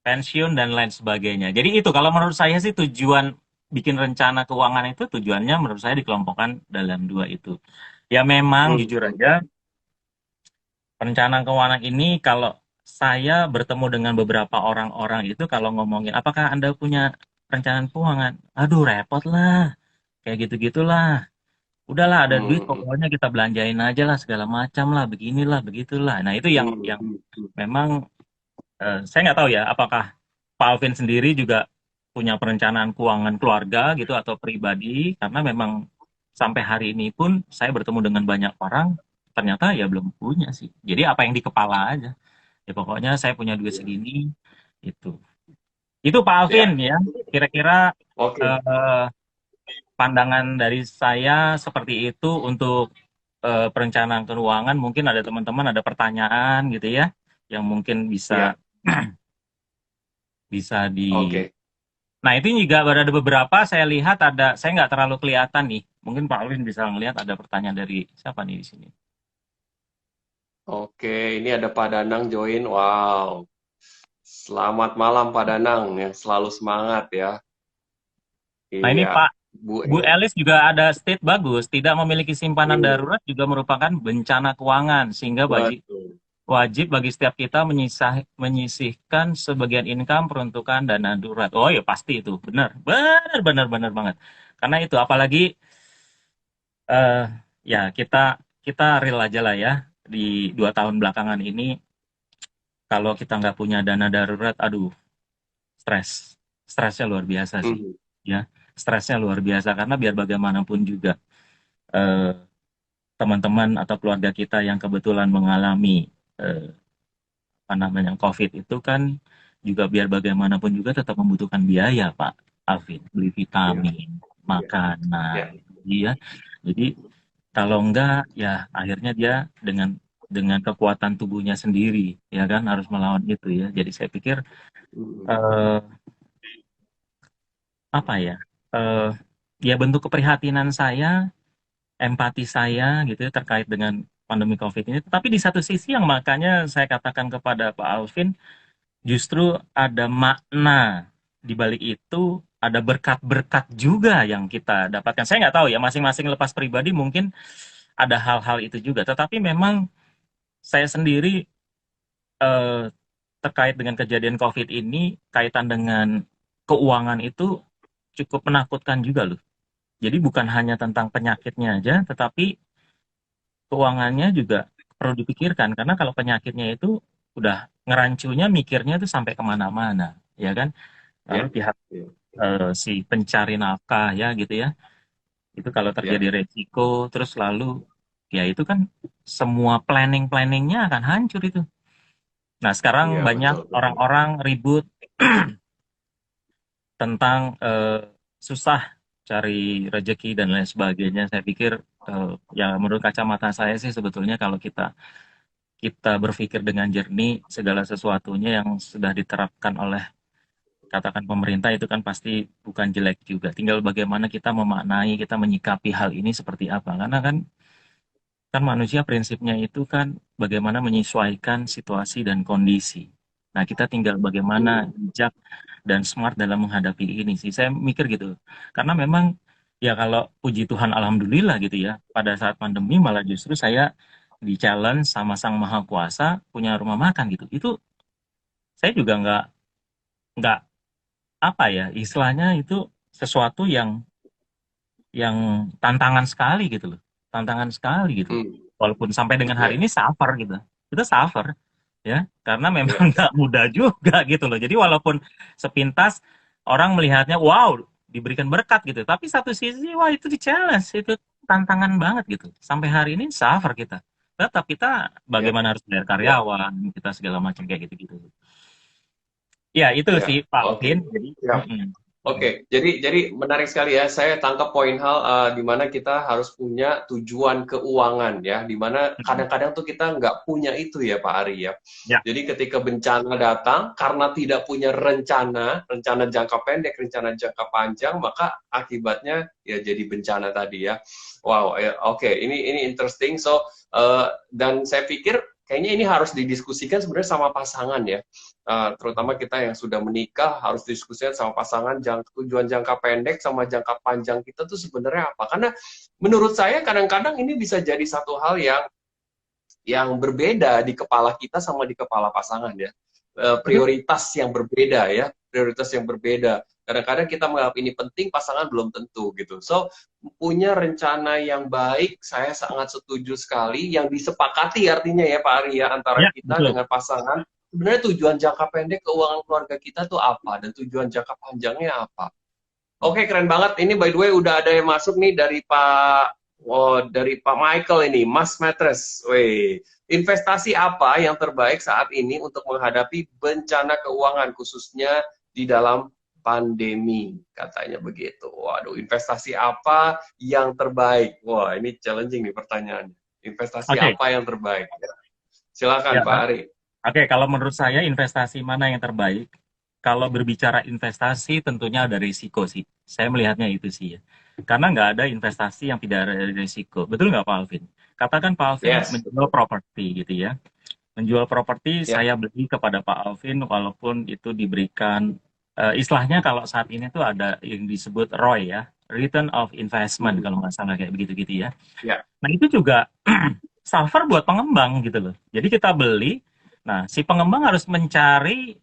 B: pensiun, dan lain sebagainya. Jadi itu kalau menurut saya sih tujuan bikin rencana keuangan itu tujuannya menurut saya dikelompokkan dalam dua itu. Ya memang
A: Hmm.
B: jujur aja perencanaan keuangan ini kalau saya bertemu dengan beberapa orang-orang itu kalau ngomongin apakah Anda punya perencanaan keuangan? Aduh repot lah, kayak gitu-gitulah. Udahlah ada duit
A: Hmm.
B: pokoknya kita belanjain aja lah segala macam lah, beginilah, begitulah. Nah itu yang
A: Hmm.
B: yang
A: Hmm. Hmm.
B: memang saya nggak tahu ya apakah Pak Alvin sendiri juga punya perencanaan keuangan keluarga gitu atau pribadi karena memang sampai hari ini pun saya bertemu dengan banyak orang ternyata ya belum punya sih. Jadi apa yang di kepala aja. Ya pokoknya saya punya duit
A: Ya.
B: segini itu. Itu Pak Alvin
A: Ya.
B: ya. Kira-kira
A: Oke.
B: eh, pandangan dari saya seperti itu untuk perencanaan keuangan. Mungkin ada teman-teman ada pertanyaan gitu ya yang mungkin bisa
A: Ya.
B: bisa di.
A: Oke.
B: Nah, itu juga ada beberapa saya lihat ada, saya nggak terlalu kelihatan nih. Mungkin Pak Alvin bisa ngelihat ada pertanyaan dari siapa nih di sini.
A: Oke. Ini ada Pak Danang join. Wow. Selamat malam Pak Danang ya. Selalu semangat ya.
B: Nah, ini
A: Iya.
B: Pak
A: Bu
B: Bu Elis juga ada state bagus, tidak memiliki simpanan darurat juga merupakan bencana keuangan, sehingga
A: Betul.
B: wajib bagi setiap kita menyisihkan sebagian income peruntukan dana darurat. Oh ya pasti itu, benar, benar, benar, benar banget. Karena itu apalagi eh ya kita kita real aja lah ya di 2 tahun belakangan ini kalau kita nggak punya dana darurat, aduh, stresnya luar biasa sih,
A: Mhm.
B: ya, stresnya luar biasa karena biar bagaimanapun juga eh, teman-teman atau keluarga kita yang kebetulan mengalami eh, apa namanya COVID itu kan juga biar bagaimanapun juga tetap membutuhkan biaya, Pak Alvin, beli
A: Iya.
B: vitamin,
A: Iya.
B: makanan,
A: Iya.
B: iya. Jadi kalau enggak ya akhirnya dia dengan kekuatan tubuhnya sendiri ya kan harus melawan itu ya. Jadi saya pikir
A: Mhm.
B: eh, apa ya? eh, Ya bentuk keprihatinan saya, empati saya gitu ya terkait dengan pandemi COVID ini. Tapi di satu sisi yang makanya saya katakan kepada Pak Alvin justru ada makna di balik itu, ada berkat-berkat juga yang kita dapatkan. Saya nggak tahu ya, masing-masing lepas pribadi mungkin ada hal-hal itu juga. Tetapi memang saya sendiri eh, terkait dengan kejadian COVID ini, kaitan dengan keuangan itu cukup menakutkan juga loh. Jadi bukan hanya tentang penyakitnya aja, tetapi keuangannya juga perlu dipikirkan. Karena kalau penyakitnya itu udah ngerancunya, mikirnya itu sampai kemana-mana, ya kan?
A: Iya.
B: Lalu pihak
A: Iya.
B: si pencari nafkah ya gitu ya, itu kalau terjadi
A: Iya.
B: resiko, terus lalu ya itu kan semua planning-planningnya akan hancur itu. Nah sekarang
A: Iya,
B: banyak
A: betul, betul.
B: orang-orang ribut tentang susah cari rezeki dan lain sebagainya. Saya pikir ya menurut kacamata saya sih sebetulnya kalau kita kita berpikir dengan jernih segala sesuatunya yang sudah diterapkan oleh katakan pemerintah itu kan pasti bukan jelek juga. Tinggal bagaimana kita memaknai, kita menyikapi hal ini seperti apa. Karena kan kan manusia prinsipnya itu kan bagaimana menyesuaikan situasi dan kondisi. Nah, kita tinggal bagaimana
A: Mhm.
B: bijak dan smart dalam menghadapi ini sih. Saya mikir gitu. Karena memang ya kalau puji Tuhan alhamdulillah gitu ya, pada saat pandemi malah justru saya di challenge sama Sang Maha Kuasa punya rumah makan gitu. Itu saya juga nggak apa ya, istilahnya itu sesuatu yang tantangan sekali gitu loh. Tantangan sekali gitu.
A: Mhm.
B: Walaupun sampai dengan hari
A: Iya.
B: ini suffer gitu. Kita suffer ya, karena memang
A: Iya.
B: nggak mudah juga gitu loh. Jadi walaupun sepintas orang melihatnya wow diberikan berkat gitu, tapi satu sisi wah itu di challenge, itu tantangan banget gitu. Sampai hari ini suffer kita. Tetap kita
A: Iya.
B: bagaimana harus bayar
A: Iya.
B: karyawan, kita segala macam kayak gitu-gitu. Ya itu
A: Iya.
B: sih Pak
A: Oke.
B: Alvin. Jadi,
A: Siap.
B: mm-mm.
A: Oke, jadi menarik sekali ya. Saya tangkap poin hal di mana kita harus punya tujuan keuangan ya, di mana
B: Mm-mm.
A: kadang-kadang tuh kita nggak punya itu ya Pak Ari ya.
B: Ya,
A: Jadi ketika bencana datang karena tidak punya rencana, rencana jangka pendek, rencana jangka panjang, maka akibatnya ya jadi bencana tadi ya. Wow, ya, oke, ini interesting. So dan saya pikir kayaknya ini harus didiskusikan sebenarnya sama pasangan ya. Terutama kita yang sudah menikah harus diskusikan sama pasangan tujuan jangka pendek sama jangka panjang kita tuh sebenarnya apa. Karena menurut saya kadang-kadang ini bisa jadi satu hal yang berbeda di kepala kita sama di kepala pasangan ya. Prioritas yang berbeda ya, prioritas yang berbeda. Kadang-kadang kita menganggap ini penting, pasangan belum tentu gitu. So, punya rencana yang baik, saya sangat setuju sekali. Yang disepakati artinya ya Pak Arya, antara
B: Ya,
A: kita
B: betul.
A: dengan pasangan, sebenarnya tujuan jangka pendek keuangan keluarga kita tuh apa, dan tujuan jangka panjangnya apa. Oke, keren banget. Ini by the way udah ada yang masuk nih dari Pak Michael ini, Mas Matres. Weh, investasi apa yang terbaik saat ini untuk menghadapi bencana keuangan khususnya di dalam pandemi, katanya begitu. Waduh, investasi apa yang terbaik? Wah, ini challenging nih pertanyaannya. Investasi
B: Oke,
A: apa yang terbaik? Silakan
B: ya.
A: Pak Ari.
B: Oke, kalau menurut saya investasi mana yang terbaik? Kalau berbicara investasi tentunya ada risiko sih. Saya melihatnya itu sih ya. Karena nggak ada investasi yang tidak ada risiko. Betul nggak Pak Alvin? Katakan Pak Alvin
A: Yes,
B: menjual
A: betul.
B: properti gitu ya. Menjual properti
A: Ya,
B: saya beli kepada Pak Alvin walaupun itu diberikan istilahnya kalau saat ini tuh ada yang disebut ROI ya. Return of Investment
A: hmm,
B: kalau nggak salah kayak begitu-gitu ya.
A: ya,
B: Nah, itu juga suffer buat pengembang gitu loh. Jadi kita beli, nah si pengembang harus mencari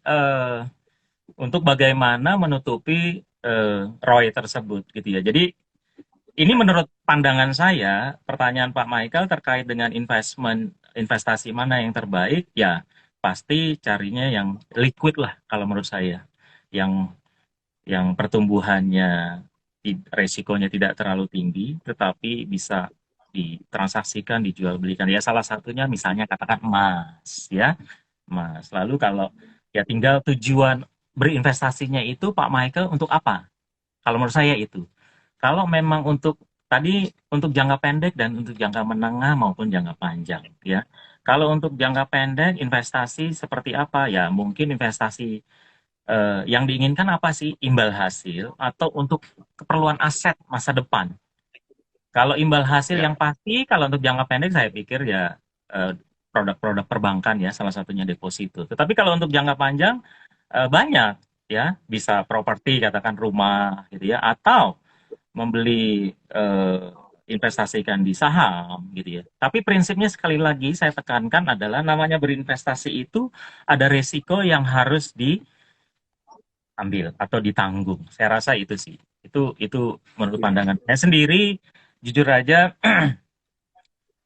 B: untuk bagaimana menutupi ROI tersebut gitu ya. Jadi ini
A: ya,
B: menurut pandangan saya, pertanyaan Pak Michael terkait dengan investasi mana yang terbaik, ya pasti carinya yang liquid lah kalau menurut saya. Yang pertumbuhannya resikonya tidak terlalu tinggi, tetapi bisa ditransaksikan, dijual belikan. Ya salah satunya misalnya katakan emas, ya emas. Lalu kalau ya tinggal tujuan berinvestasinya itu Pak Michael untuk apa? Kalau menurut saya itu. Kalau memang untuk tadi untuk jangka pendek dan untuk jangka menengah maupun jangka panjang, ya. Kalau untuk jangka pendek investasi seperti apa? Ya mungkin investasi yang diinginkan apa sih? Imbal hasil atau untuk keperluan aset masa depan. Kalau imbal hasil
A: ya.
B: yang pasti, kalau untuk jangka pendek saya pikir ya eh, produk-produk perbankan ya, salah satunya deposito. Tetapi kalau untuk jangka panjang banyak ya, bisa properti katakan rumah gitu ya, atau membeli investasikan di saham gitu ya. Tapi prinsipnya sekali lagi saya tekankan adalah namanya berinvestasi itu ada resiko yang harus ambil atau ditanggung. Saya rasa itu sih. Itu menurut pandangan saya sendiri jujur aja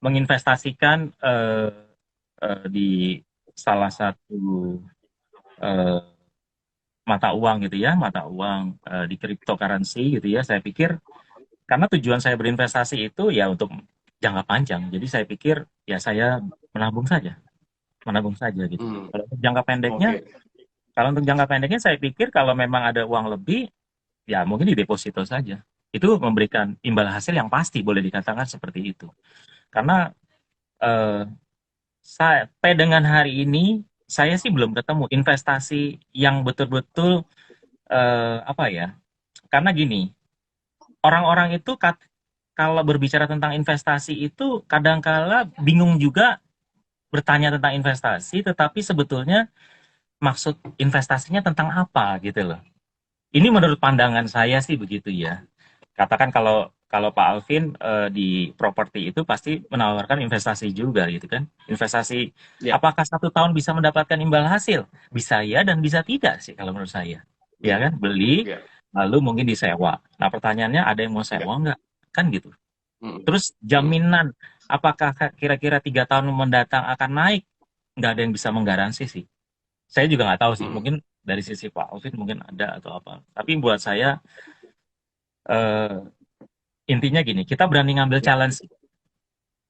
B: menginvestasikan di salah satu eh, mata uang gitu ya, mata uang di cryptocurrency gitu ya. Saya pikir karena tujuan saya berinvestasi itu ya untuk jangka panjang. Jadi saya pikir ya saya menabung saja, menabung saja gitu.
A: Hmm,
B: Kalau untuk jangka pendeknya,
A: oke.
B: kalau untuk jangka pendeknya saya pikir kalau memang ada uang lebih ya mungkin di deposito saja. Itu memberikan imbal hasil yang pasti, boleh dikatakan seperti itu. Karena eh, sampai dengan hari ini, saya sih belum ketemu investasi yang betul-betul, apa ya, karena gini, orang-orang itu kalau berbicara tentang investasi itu kadangkala bingung juga bertanya tentang investasi, tetapi sebetulnya maksud investasinya tentang apa gitu loh. Ini menurut pandangan saya sih begitu ya. Katakan kalau kalau Pak Alvin di properti itu pasti menawarkan investasi juga gitu kan. Investasi
A: Ya,
B: apakah 1 tahun bisa mendapatkan imbal hasil? Bisa ya dan bisa tidak sih kalau menurut saya. Ya
A: ya,
B: kan, beli
A: ya,
B: lalu mungkin disewa. Nah pertanyaannya ada yang mau
A: ya.
B: sewa nggak? Kan gitu.
A: Hmm,
B: Terus
A: hmm,
B: jaminan apakah kira-kira 3 tahun mendatang akan naik? Nggak ada yang bisa menggaransi sih. Saya juga nggak tahu sih.
A: hmm.
B: Mungkin dari sisi Pak Alvin mungkin ada atau apa. Tapi buat saya eh, intinya gini, kita berani ngambil
A: Ya,
B: challenge.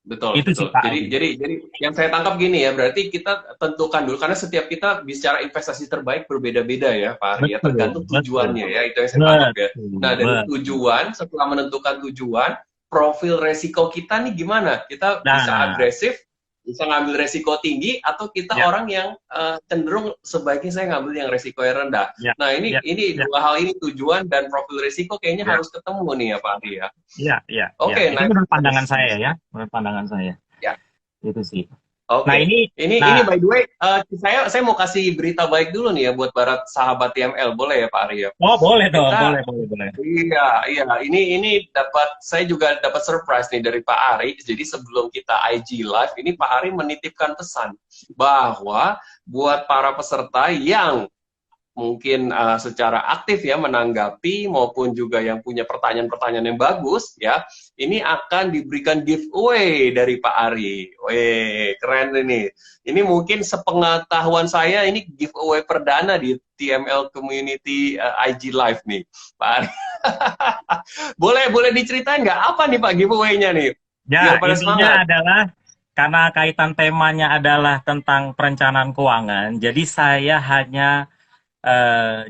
A: betul,
B: Itu sih
A: betul.
B: Pak
A: Jadi,
B: Alvin.
A: jadi, jadi yang saya tangkap gini ya, berarti kita tentukan dulu karena setiap kita bicara investasi terbaik berbeda-beda ya, Pak Ari ya,
B: Betul,
A: tergantung
B: betul,
A: tujuannya ya, itu yang saya tangkap ya.
B: betul,
A: Nah, dari
B: betul.
A: tujuan, setelah menentukan tujuan, profil resiko kita nih gimana? Kita bisa
B: Nah,
A: agresif, bisa ngambil resiko tinggi, atau kita
B: ya,
A: orang yang cenderung sebaiknya saya ngambil yang resiko yang rendah.
B: ya,
A: Nah,
B: ya,
A: ini
B: ya,
A: dua hal ini tujuan dan profil resiko kayaknya
B: ya,
A: harus ketemu nih ya, Pak Ari ya.
B: ya, ya, ya.
A: Oke,
B: Itu
A: nice,
B: menurut pandangan
A: nice,
B: saya
A: nice.
B: ya, menurut pandangan saya.
A: Ya.
B: Itu sih. Nah
A: Oke.
B: ini,
A: Ini
B: nah,
A: by the way, saya mau kasih berita baik dulu nih ya buat para sahabat TML, boleh ya Pak Aryo?
B: oh boleh dong,
A: Kita
B: boleh, boleh, boleh.
A: Iya, iya. Ini dapat saya juga dapat surprise nih dari Pak Ari. Jadi sebelum kita IG live, ini Pak Ari menitipkan pesan bahwa buat para peserta yang mungkin secara aktif ya menanggapi maupun juga yang punya pertanyaan-pertanyaan yang bagus ya, ini akan diberikan giveaway dari Pak Ari. Weh, keren ini. Ini mungkin sepengetahuan saya ini giveaway perdana di TML Community IG Live nih, Pak Ari. Boleh boleh diceritain nggak apa nih Pak giveaway-nya nih? Biar
B: Ya,
A: pada semangat.
B: intinya adalah karena kaitan temanya adalah tentang perencanaan keuangan, jadi saya hanya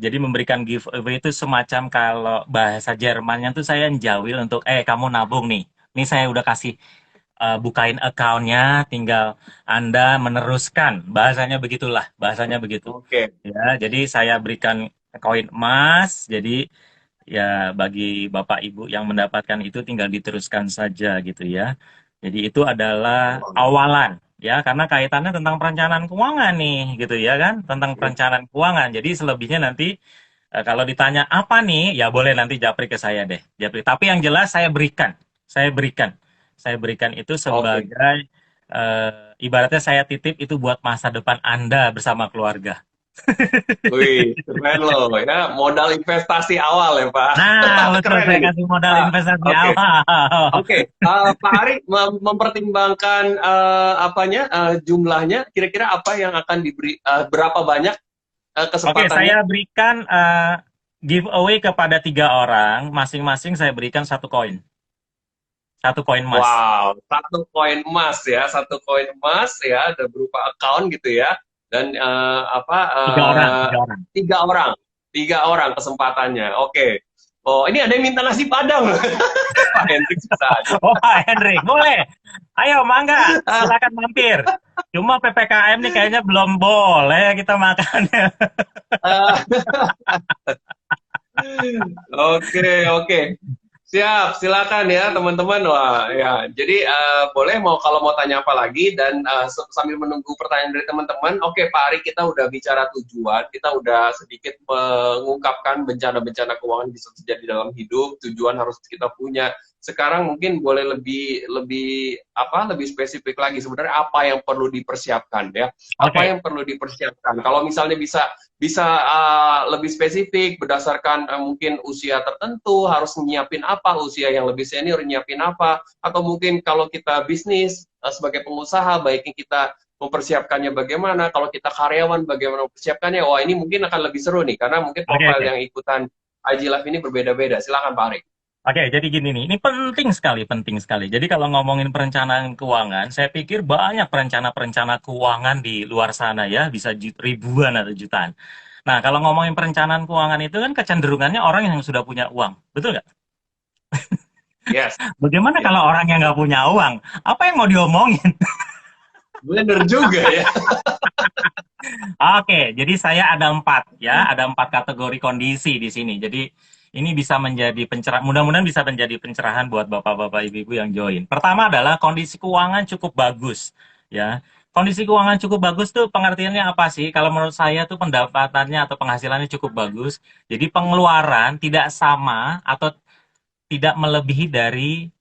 B: jadi memberikan giveaway itu semacam kalau bahasa Jermannya tuh saya njawil untuk kamu nabung nih. Ini saya udah kasih bukain account-nya, tinggal Anda meneruskan. Bahasanya begitulah, bahasanya begitu.
A: Oke.
B: Ya, jadi saya berikan koin emas. Jadi ya bagi Bapak Ibu yang mendapatkan itu tinggal diteruskan saja gitu ya. Jadi itu adalah awalan ya karena kaitannya tentang perencanaan keuangan nih gitu ya kan, tentang perencanaan keuangan. Jadi selebihnya nanti kalau ditanya apa nih ya boleh nanti japri ke saya deh. Japri. Tapi yang jelas saya berikan. Saya berikan. Saya berikan itu
A: Oke.
B: sebagai ibaratnya saya titip itu buat masa depan Anda bersama keluarga.
A: Wih, keren loh ya. Modal investasi awal ya, Pak.
B: Nah, betul
A: Keren
B: saya
A: ini.
B: kasih modal
A: Ah,
B: investasi
A: Oke,
B: awal.
A: oke. Pak Ari mempertimbangkan apanya jumlahnya, kira-kira apa yang akan diberi, berapa banyak
B: Oke,
A: kesempatannya?
B: saya berikan giveaway kepada 3 orang, masing-masing saya berikan 1 koin, 1 koin emas.
A: Wow, satu koin emas ya, satu koin emas ya, ada berupa account gitu ya, dan
B: Tiga orang, 3 orang.
A: tiga orang kesempatannya. Oke. Oh, ini ada yang minta nasi padang, Pak Hendrik bisa aja.
B: Oh, Pak Henry, boleh. Ayo, mangga, silakan mampir. Cuma PPKM nih kayaknya belum boleh kita makan.
A: Ah, oke, oke. Siap, silakan ya teman-teman. Wah, ya. Jadi boleh mau kalau mau tanya apa lagi dan sambil menunggu pertanyaan dari teman-teman. Oke, Pak Ari, kita udah bicara tujuan, kita udah sedikit mengungkapkan bencana-bencana keuangan bisa terjadi dalam hidup, tujuan harus kita punya. Sekarang mungkin boleh lebih lebih lebih spesifik lagi sebenarnya apa yang perlu dipersiapkan ya. Apa
B: Oke,
A: yang perlu dipersiapkan? Kalau misalnya bisa bisa lebih spesifik berdasarkan mungkin usia tertentu harus nyiapin apa, usia yang lebih senior nyiapin apa, atau mungkin kalau kita bisnis sebagai pengusaha baiknya kita mempersiapkannya bagaimana, kalau kita karyawan bagaimana mempersiapkannya. Wah, ini mungkin akan lebih seru nih karena mungkin
B: oke,
A: profil
B: oke.
A: yang ikutan IG Live ini berbeda-beda. Silakan Pak Arik.
B: Oke, jadi gini nih, ini penting sekali, penting sekali. Jadi kalau ngomongin perencanaan keuangan, saya pikir banyak perencana-perencana keuangan di luar sana ya, bisa ribuan atau jutaan. Nah, kalau ngomongin perencanaan keuangan itu kan kecenderungannya orang yang sudah punya uang, betul nggak?
A: Yes,
B: Bagaimana
A: yes.
B: kalau orang yang nggak punya uang? Apa yang mau diomongin?
A: Bener juga ya.
B: Oke, jadi saya ada 4 ya, ada 4 kategori kondisi di sini. Jadi ini bisa menjadi pencerahan, mudah-mudahan bisa menjadi pencerahan buat bapak-bapak, ibu-ibu yang join. Pertama adalah kondisi keuangan cukup bagus, ya. Kondisi keuangan cukup bagus tuh pengertiannya apa sih? Kalau menurut saya tuh pendapatannya atau penghasilannya cukup bagus. Jadi pengeluaran tidak sama atau tidak melebihi dari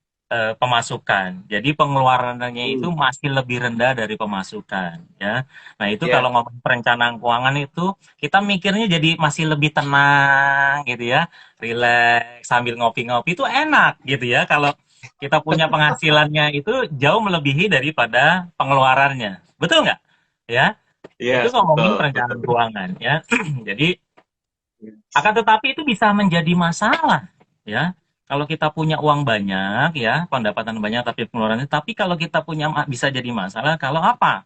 B: pemasukan. Jadi pengeluarannya itu
A: Hmm.
B: masih lebih rendah dari pemasukan, ya. Nah, itu kalau
A: Yes,
B: ngomong perencanaan keuangan itu kita mikirnya jadi masih lebih tenang gitu ya, rileks sambil ngopi-ngopi itu enak gitu ya. Kalau kita punya penghasilannya itu jauh melebihi daripada pengeluarannya. Betul nggak? Ya. Itu
A: yes,
B: ngomongin
A: betul,
B: perencanaan
A: betul.
B: keuangan ya. Jadi
A: Yes.
B: akan tetapi itu bisa menjadi masalah, ya. Kalau kita punya uang banyak, ya, pendapatan banyak tapi pengeluarannya, tapi kalau kita punya bisa jadi masalah kalau apa,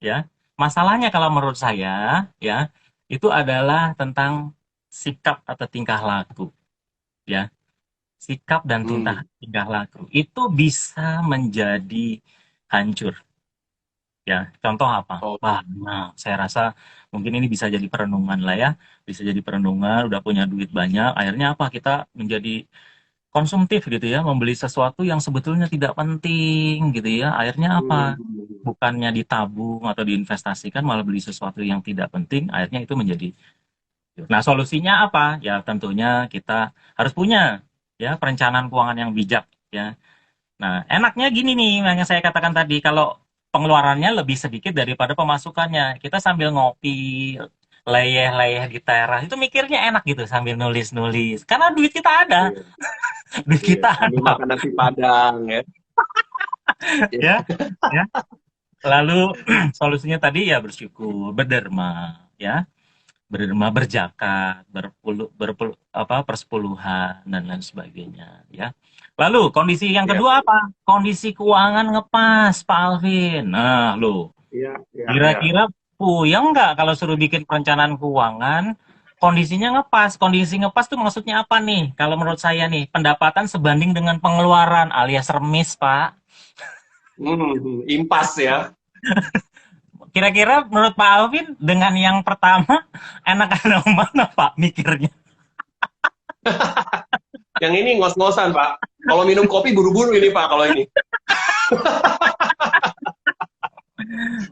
B: ya? Masalahnya kalau menurut saya, ya, itu adalah tentang sikap atau tingkah laku, ya. Sikap dan
A: Hmm.
B: tingkah laku itu bisa menjadi hancur, ya. Contoh apa?
A: Oh,
B: Wah, nah, saya rasa mungkin ini bisa jadi perenungan lah ya. Bisa jadi perenungan, udah punya duit banyak, akhirnya apa? Kita menjadi konsumtif gitu ya, membeli sesuatu yang sebetulnya tidak penting gitu ya. Akhirnya apa?
A: hmm.
B: bukannya ditabung atau diinvestasikan malah beli sesuatu yang tidak penting, akhirnya itu menjadi. Nah, solusinya apa? Ya tentunya kita harus punya ya perencanaan keuangan yang bijak ya. Nah, enaknya gini nih yang saya katakan tadi, kalau pengeluarannya lebih sedikit daripada pemasukannya. Kita sambil ngopi, leyeh-leyeh di teras, itu mikirnya enak gitu sambil nulis-nulis. Karena duit kita ada,
A: Iya,
B: duit
A: iya.
B: kita
A: Sambil
B: ada,
A: makan nasi Padang ya.
B: ya.
A: Iya.
B: Ya. Lalu solusinya tadi ya bersyukur, berderma, ya. Berderma, berzakat, persepuluhan dan lain sebagainya, ya. Lalu kondisi yang
A: Iya,
B: kedua apa? Kondisi keuangan ngepas, Pak Alvin. Nah, lo
A: iya, iya, iya.
B: kira-kira puyeng nggak kalau suruh bikin perencanaan keuangan, kondisinya ngepas. Kondisi ngepas tuh maksudnya apa nih? Kalau menurut saya nih, pendapatan sebanding dengan pengeluaran alias remis, Pak.
A: Impas ya.
B: Kira-kira menurut Pak Alvin dengan yang pertama enakan yang mana Pak mikirnya?
A: Yang ini ngos-ngosan, Pak. Kalau minum kopi buru-buru ini, Pak, kalau ini.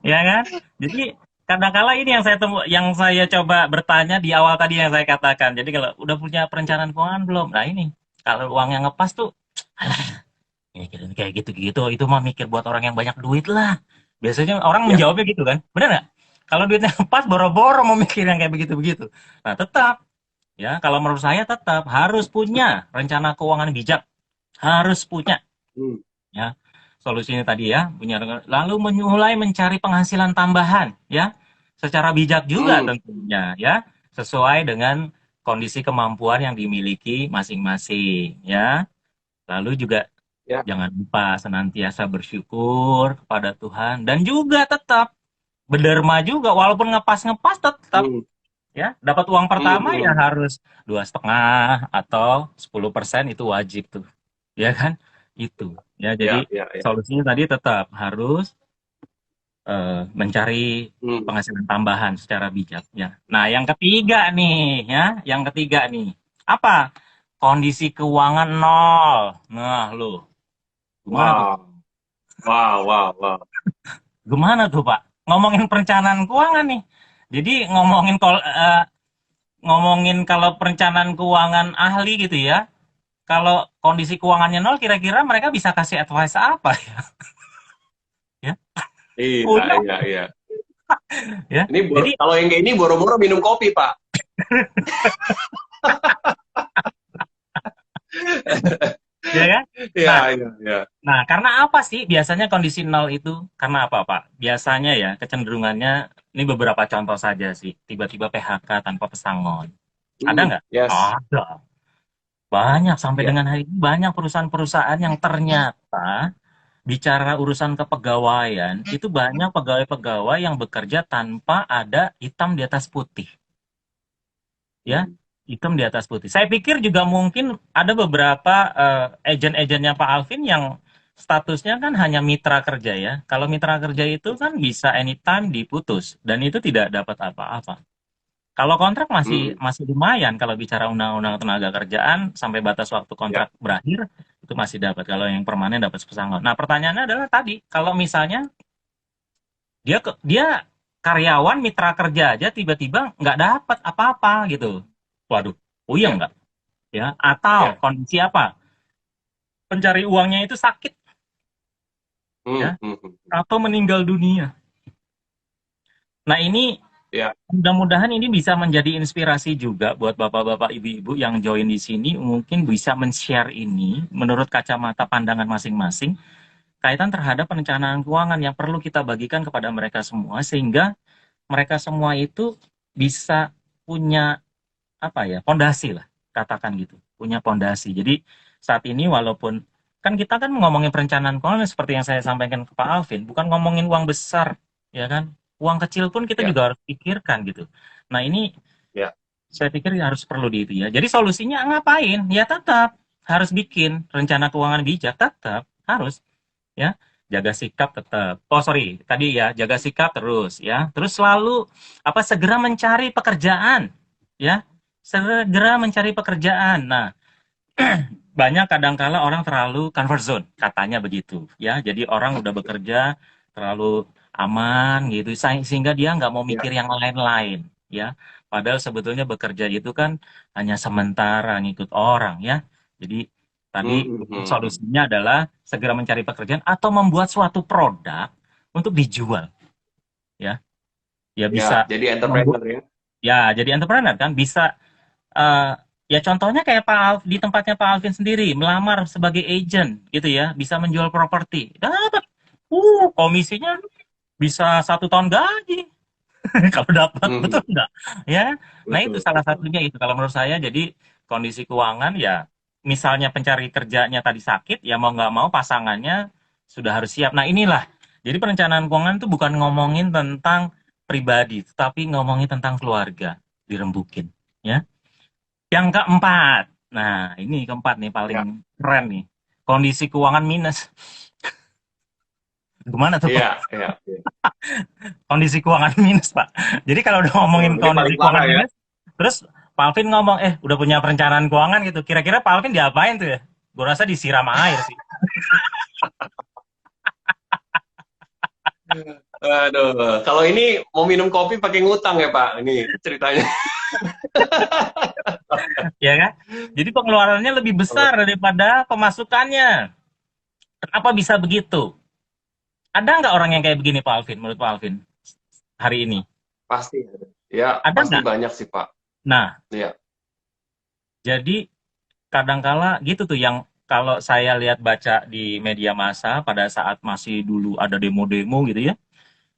B: Ya kan? Jadi kadang-kala ini yang saya coba bertanya di awal tadi yang saya katakan. Jadi kalau udah punya perencanaan keuangan belum? Nah ini kalau uang yang ngepas tuh, alah, mikirin kayak gitu-gitu, itu mah mikir buat orang yang banyak duit lah. Biasanya orang
A: Ya.
B: menjawabnya gitu kan, bener nggak? Kalau duitnya ngepas, boro-boro mau mikir yang kayak begitu-begitu. Nah tetap, ya kalau menurut saya tetap harus punya rencana keuangan bijak, harus punya.
A: Hmm.
B: Ya, solusinya tadi ya, punya, lalu mulai mencari penghasilan tambahan ya, secara bijak juga
A: Hmm.
B: tentunya ya, sesuai dengan kondisi kemampuan yang dimiliki masing-masing ya. Lalu juga
A: Ya.
B: jangan lupa senantiasa bersyukur kepada Tuhan dan juga tetap berderma juga, walaupun ngepas-ngepas tetap
A: Hmm.
B: ya, dapat uang
A: Hmm.
B: pertama ya
A: Hmm.
B: harus 2,5 atau 10% itu wajib tuh, ya kan? Itu ya,
A: Ya,
B: jadi
A: ya, ya.
B: solusinya tadi tetap harus mencari
A: Hmm.
B: penghasilan tambahan secara bijak ya. Nah, yang ketiga nih ya, yang ketiga nih apa? Kondisi keuangan nol. Nah, lo gimana tuh?
A: Wow. Wow, wow, wow.
B: Gimana tuh Pak? Ngomongin perencanaan keuangan nih. Jadi ngomongin kalau perencanaan keuangan ahli gitu ya. Kalau kondisi keuangannya nol, kira-kira mereka bisa kasih advice apa ya? Ya,
A: Iya,
B: puyeng
A: iya, iya.
B: ya.
A: Ini
B: Jadi
A: kalau yang kayak ini boro-boro minum kopi, Pak.
B: ya kan?
A: Iya,
B: Nah,
A: iya, iya.
B: karena apa sih biasanya kondisi nol itu? Karena apa, Pak? Biasanya ya kecenderungannya, ini beberapa contoh saja sih. Tiba-tiba PHK tanpa pesangon. Ada
A: Hmm.
B: nggak?
A: Yes.
B: Ada. Banyak sampai
A: Ya.
B: dengan hari ini banyak perusahaan-perusahaan yang ternyata bicara urusan kepegawaian itu banyak pegawai-pegawai yang bekerja tanpa ada hitam di atas putih. Ya,
A: Hmm.
B: hitam di atas putih. Saya pikir juga mungkin ada beberapa agen-agennya Pak Alvin yang statusnya kan hanya mitra kerja ya. Kalau mitra kerja itu kan bisa anytime diputus dan itu tidak dapat apa-apa. Kalau kontrak masih
A: Hmm.
B: masih lumayan, kalau bicara undang-undang tenaga kerjaan sampai batas waktu
A: Ya.
B: kontrak berakhir itu masih dapat. Kalau yang permanen dapat pesangon. Nah, pertanyaannya adalah tadi, kalau misalnya dia karyawan mitra kerja aja tiba-tiba nggak dapat apa-apa gitu. Waduh, puyeng
A: Ya.
B: nggak? Ya, atau
A: Ya.
B: kondisi apa? Pencari uangnya itu sakit
A: Hmm.
B: ya,
A: Hmm. Hmm.
B: atau meninggal dunia. Nah, ini
A: Ya.
B: mudah-mudahan ini bisa menjadi inspirasi juga buat bapak-bapak, ibu-ibu yang join di sini, mungkin bisa men-share ini menurut kacamata pandangan masing-masing kaitan terhadap perencanaan keuangan yang perlu kita bagikan kepada mereka semua sehingga mereka semua itu bisa punya apa ya, pondasi lah, katakan gitu, punya pondasi. Jadi saat ini walaupun kan kita kan ngomongin perencanaan keuangan seperti yang saya sampaikan ke Pak Alvin, bukan ngomongin uang besar, ya kan? Uang kecil pun kita
A: Ya.
B: juga harus pikirkan gitu. Nah ini
A: Ya.
B: saya pikir harus perlu di itu ya. Jadi solusinya ngapain? Ya tetap harus bikin rencana keuangan bijak, tetap harus ya, jaga sikap tetap. Oh sorry, tadi ya jaga sikap terus ya. Terus selalu apa, segera mencari pekerjaan ya, segera mencari pekerjaan. Nah, banyak kadangkala orang terlalu comfort zone katanya begitu ya. Jadi orang udah bekerja terlalu aman gitu, sehingga dia nggak mau
A: Ya.
B: mikir yang lain-lain, ya. Padahal sebetulnya bekerja itu kan hanya sementara ngikut orang, ya. Jadi tadi mungkin
A: Mhm.
B: solusinya adalah segera mencari pekerjaan atau membuat suatu produk untuk dijual, ya. Ya
A: Ya,
B: bisa
A: jadi
B: membuat,
A: entrepreneur ya.
B: ya jadi entrepreneur kan bisa. eh Ya contohnya kayak di tempatnya Pak Alvin sendiri melamar sebagai agent gitu ya, bisa menjual properti, dapat komisinya bisa 1 tahun gaji. Kalau dapat, betul
A: Mhm.
B: nggak? Ya, nah itu
A: Betul,
B: salah
A: betul.
B: satunya itu kalau menurut saya. Jadi kondisi keuangan ya, misalnya pencari kerjanya tadi sakit, ya mau nggak mau pasangannya sudah harus siap. Nah inilah, jadi perencanaan keuangan itu bukan ngomongin tentang pribadi, tapi ngomongin tentang keluarga, dirembukin. Ya, yang keempat, nah ini keempat nih paling
A: Ya.
B: keren nih, kondisi keuangan minus. Gimana tuh
A: Iya,
B: Pak?
A: iya, iya.
B: Kondisi keuangan minus, Pak. Jadi kalau udah ngomongin
A: Ini paling
B: kondisi keuangan
A: parah ya.
B: minus, terus Pak Alvin ngomong, udah punya perencanaan keuangan gitu. Kira-kira Pak Alvin diapain tuh ya? Gue rasa disiram air sih.
A: Aduh, kalau ini mau minum kopi pakai ngutang ya Pak, ini ceritanya.
B: Ya kan? Jadi pengeluarannya lebih besar daripada pemasukannya. Kenapa bisa begitu? Ada nggak orang yang kayak begini, Pak Alvin, menurut Pak Alvin, hari ini?
A: Pasti ada. Ya,
B: Ada
A: pasti
B: nggak?
A: banyak sih Pak.
B: Nah,
A: Ya.
B: jadi kadangkala gitu tuh yang kalau saya lihat baca di media massa pada saat masih dulu ada demo-demo gitu ya.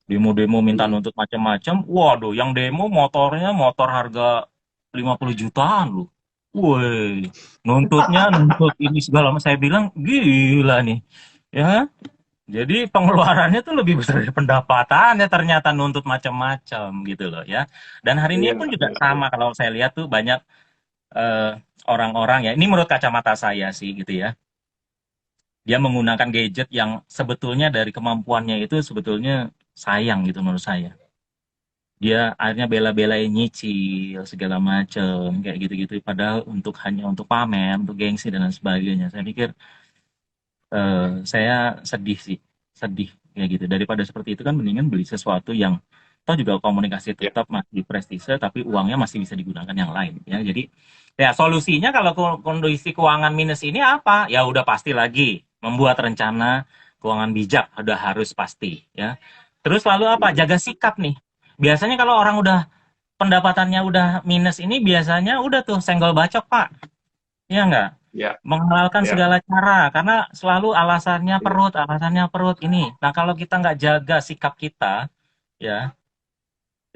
B: Demo-demo minta
A: Hmm.
B: nuntut macam-macam. Waduh, yang demo motornya motor harga 50 jutaan loh. Woi, nuntutnya nuntut ini segala macam. Saya bilang gila nih. Ya, jadi pengeluarannya tuh lebih besar dari pendapatannya ternyata nuntut macam-macam gitu loh ya. Dan hari ini
A: Iya,
B: pun juga
A: iya, iya.
B: sama kalau saya lihat tuh banyak eh, orang-orang ya. Ini menurut kacamata saya sih gitu ya. Dia menggunakan gadget yang sebetulnya dari kemampuannya itu sebetulnya sayang gitu menurut saya. Dia akhirnya bela-belain nyicil segala macem kayak gitu-gitu padahal hanya untuk pamer, untuk gengsi dan lain sebagainya. Saya pikir saya sedih sih, sedih kayak gitu. Daripada seperti itu kan mendingan beli sesuatu yang toh juga komunikasi
A: Ya,
B: tetap masih prestise tapi uangnya masih bisa digunakan yang lain ya. Jadi ya solusinya kalau kondisi keuangan minus ini apa? Ya udah pasti lagi membuat rencana keuangan bijak, udah harus pasti ya. Terus lalu apa? Jaga sikap nih. Biasanya kalau orang udah pendapatannya udah minus ini biasanya udah tuh senggol bacok, Pak. Iya nggak?
A: ya,
B: Menghalalkan
A: ya,
B: segala cara karena selalu
A: ya.
B: alasannya perut ini. Nah, kalau kita nggak jaga sikap kita, ya,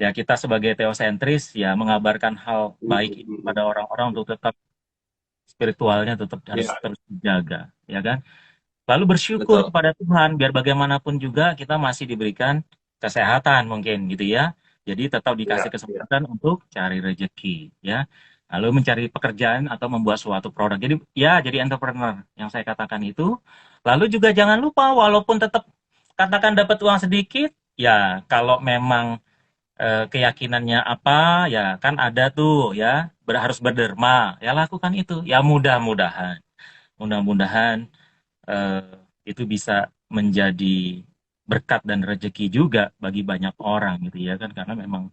B: ya kita sebagai teosentris ya mengabarkan hal baik itu pada orang-orang untuk tetap spiritualnya tetap harus
A: Ya,
B: terus dijaga, ya kan? Lalu bersyukur
A: betul.
B: kepada Tuhan biar bagaimanapun juga kita masih diberikan kesehatan mungkin gitu ya. Jadi tetap dikasih
A: Ya, ya.
B: kesempatan untuk cari rezeki ya. Lalu mencari pekerjaan atau membuat suatu produk. Jadi ya jadi entrepreneur yang saya katakan itu. Lalu juga jangan lupa walaupun tetap katakan dapat uang sedikit, ya kalau memang keyakinannya apa ya kan ada tuh ya harus berderma ya lakukan itu ya mudah-mudahan eh, itu bisa menjadi berkat dan rezeki juga bagi banyak orang gitu ya kan karena memang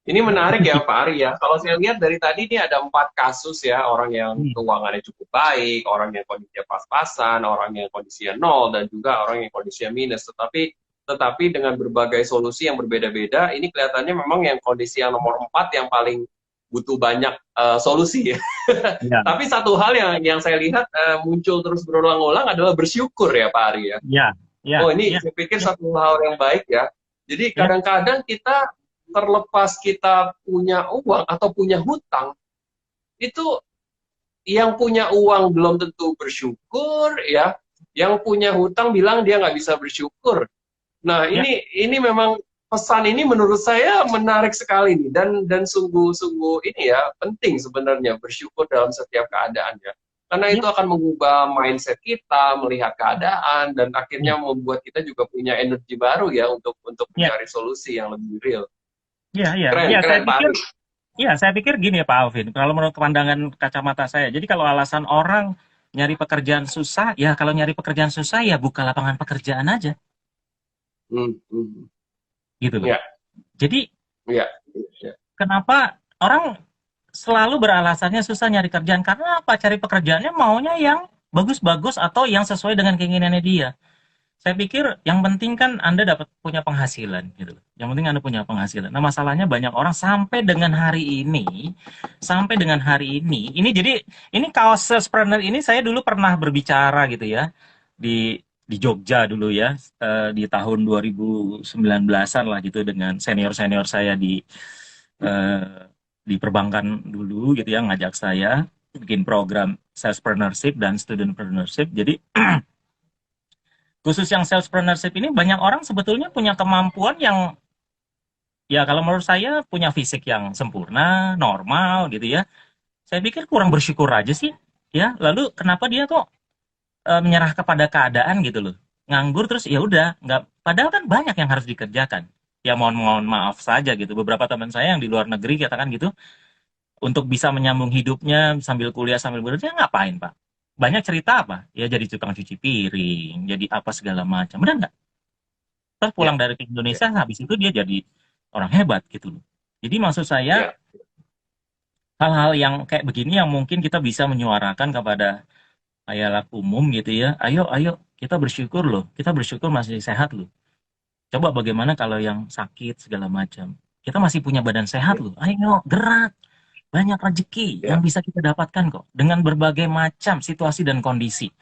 A: Ini menarik ya
B: ketika
A: Pak Ari ya. Kalau saya lihat dari tadi ini ada 4 kasus ya, orang yang keuangannya cukup baik, orang yang kondisinya pas-pasan, orang yang kondisinya nol, dan juga orang yang kondisinya minus. Tetapi dengan berbagai solusi yang berbeda-beda, ini kelihatannya memang yang kondisi yang nomor 4 yang paling butuh banyak solusi ya.
B: ya
A: Tapi satu hal yang saya lihat muncul terus berulang-ulang adalah bersyukur ya Pak Ari ya.
B: ya ya
A: Oh, ini
B: ya
A: saya pikir
B: ya
A: satu hal yang baik ya. Jadi
B: ya
A: kadang-kadang kita terlepas kita punya uang atau punya hutang, itu yang punya uang belum tentu bersyukur ya. Yang punya hutang bilang dia nggak bisa bersyukur. Nah,
B: ya
A: ini memang pesan ini menurut saya menarik sekali nih dan sungguh-sungguh ini ya penting sebenarnya bersyukur dalam setiap keadaan ya. Karena
B: ya
A: itu akan mengubah mindset kita, melihat keadaan dan
B: ya
A: akhirnya membuat kita juga punya energi baru ya untuk
B: ya
A: mencari solusi yang lebih real.
B: ya ya
A: Keren,
B: ya
A: keren Pak Ari.
B: saya pikir gini ya Pak Alvin kalau menurut pandangan kacamata saya jadi kalau alasan orang nyari pekerjaan susah ya kalau nyari pekerjaan susah ya buka lapangan pekerjaan aja
A: Hmm, hmm.
B: gitu loh.
A: Ya,
B: Jadi
A: ya, ya,
B: kenapa orang selalu beralasannya susah nyari kerjaan? Karena apa? Cari pekerjaannya maunya yang bagus-bagus atau yang sesuai dengan keinginannya dia. Saya pikir yang penting kan Anda dapat punya penghasilan gitu loh. Yang penting Anda punya penghasilan. Nah, masalahnya banyak orang sampai dengan hari ini, jadi ini kaos salespreneur ini saya dulu pernah berbicara gitu ya di Jogja dulu ya, di tahun 2019-an lah gitu dengan senior-senior saya eh, di perbankan dulu gitu ya, ngajak saya bikin program salespreneurship dan studentpreneurship. Jadi khusus yang salespreneurship ini banyak orang sebetulnya punya kemampuan yang ya kalau menurut saya punya fisik yang sempurna, normal gitu ya. Saya pikir kurang bersyukur aja sih ya. Lalu kenapa dia kok menyerah kepada keadaan gitu loh. Nganggur terus ya udah, nggak padahal kan banyak yang harus dikerjakan. Ya mohon mohon maaf saja gitu. Beberapa teman saya yang di luar negeri katakan gitu, untuk bisa menyambung hidupnya sambil kuliah sambil bekerja ngapain, Pak? Banyak cerita apa? Ya jadi tukang cuci piring, jadi apa segala macam. Benar nggak? Terus
A: ya,
B: pulang dari ke
A: ya,
B: Indonesia, habis itu dia jadi orang hebat gitu loh. Jadi maksud saya,
A: ya,
B: hal-hal yang kayak begini yang mungkin kita bisa menyuarakan kepada khayalak umum gitu ya. Ayo, ayo, kita bersyukur loh. Kita bersyukur masih sehat loh. Coba bagaimana kalau yang sakit segala macam. Kita masih punya badan sehat
A: ya,
B: loh. Ayo, gerak. Banyak rezeki yang
A: ya,
B: bisa kita dapatkan kok. Dengan berbagai macam situasi dan kondisi.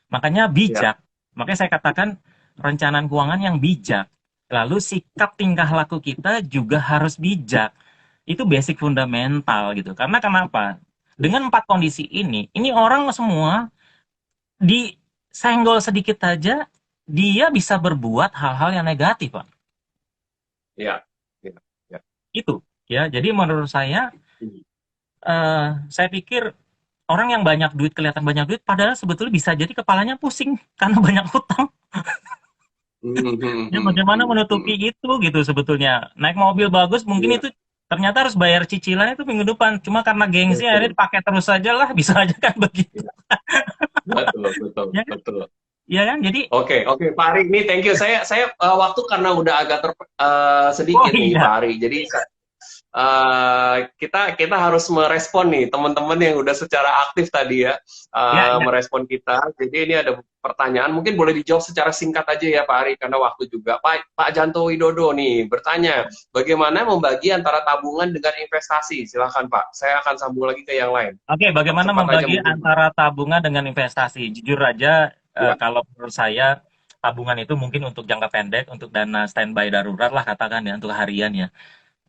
B: Makanya
A: ya,
B: bijak. Makanya saya katakan perencanaan keuangan yang bijak. Lalu sikap tingkah laku kita juga harus bijak. Itu basic fundamental gitu. Karena kenapa? Dengan empat kondisi ini orang semua disenggol sedikit aja, dia bisa berbuat hal-hal yang negatif, Pak.
A: ya, ya, ya.
B: Itu, ya. Jadi menurut
A: Hmm.
B: saya pikir orang yang banyak duit kelihatan banyak duit, padahal sebetulnya bisa jadi kepalanya pusing karena banyak hutang.
A: Hmm, hmm,
B: Ya,
A: hmm,
B: bagaimana
A: hmm,
B: menutupi
A: hmm.
B: itu gitu sebetulnya. Naik mobil bagus mungkin
A: Iya,
B: itu ternyata harus bayar cicilannya itu minggu depan. Cuma karena gengsi akhirnya
A: betul.
B: dipakai terus saja lah, bisa aja kan begitu.
A: Iya, betul, betul,
B: Ya kan?
A: betul.
B: Ya kan? Jadi,
A: Oke, oke, Pak Ari, ini thank you. Saya waktu karena udah agak
B: oh
A: sedikit nih,
B: iya,
A: Pak Ari. Jadi kita kita harus merespon nih teman-teman yang udah secara aktif tadi ya
B: ya, ya.
A: merespon kita. Jadi ini ada pertanyaan, mungkin boleh dijawab secara singkat aja ya Pak Ari karena waktu juga. Pak Janto Widodo nih bertanya, bagaimana membagi antara tabungan dengan investasi? Silakan Pak. Saya akan sambung lagi ke yang lain.
B: Oke, bagaimana
A: Cepat aja
B: membagi
A: mungkin Pak.
B: antara tabungan dengan investasi? Jujur aja,
A: Ya,
B: kalau menurut saya tabungan itu mungkin untuk jangka pendek, untuk dana standby darurat lah katakan ya, untuk harian ya.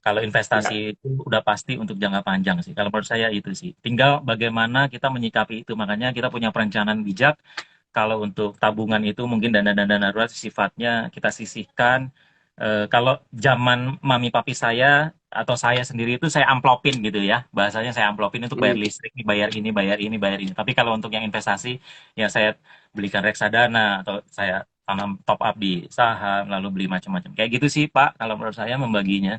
B: Kalau investasi
A: ya,
B: itu udah pasti untuk jangka panjang sih. Kalau menurut saya itu sih. Tinggal bagaimana kita menyikapi itu. Makanya kita punya perencanaan bijak. Kalau untuk tabungan itu mungkin dana-dana darurat sifatnya kita sisihkan. Kalau zaman mami papi saya atau saya sendiri itu saya amplopin gitu ya. Bahasanya saya amplopin untuk bayar
A: hmm,
B: listrik, nih, bayar ini, bayar ini, bayar ini. Tapi kalau untuk yang investasi, ya saya belikan reksadana atau saya tanam top up di saham, lalu beli macam-macam. Kayak gitu sih Pak, kalau menurut saya membaginya.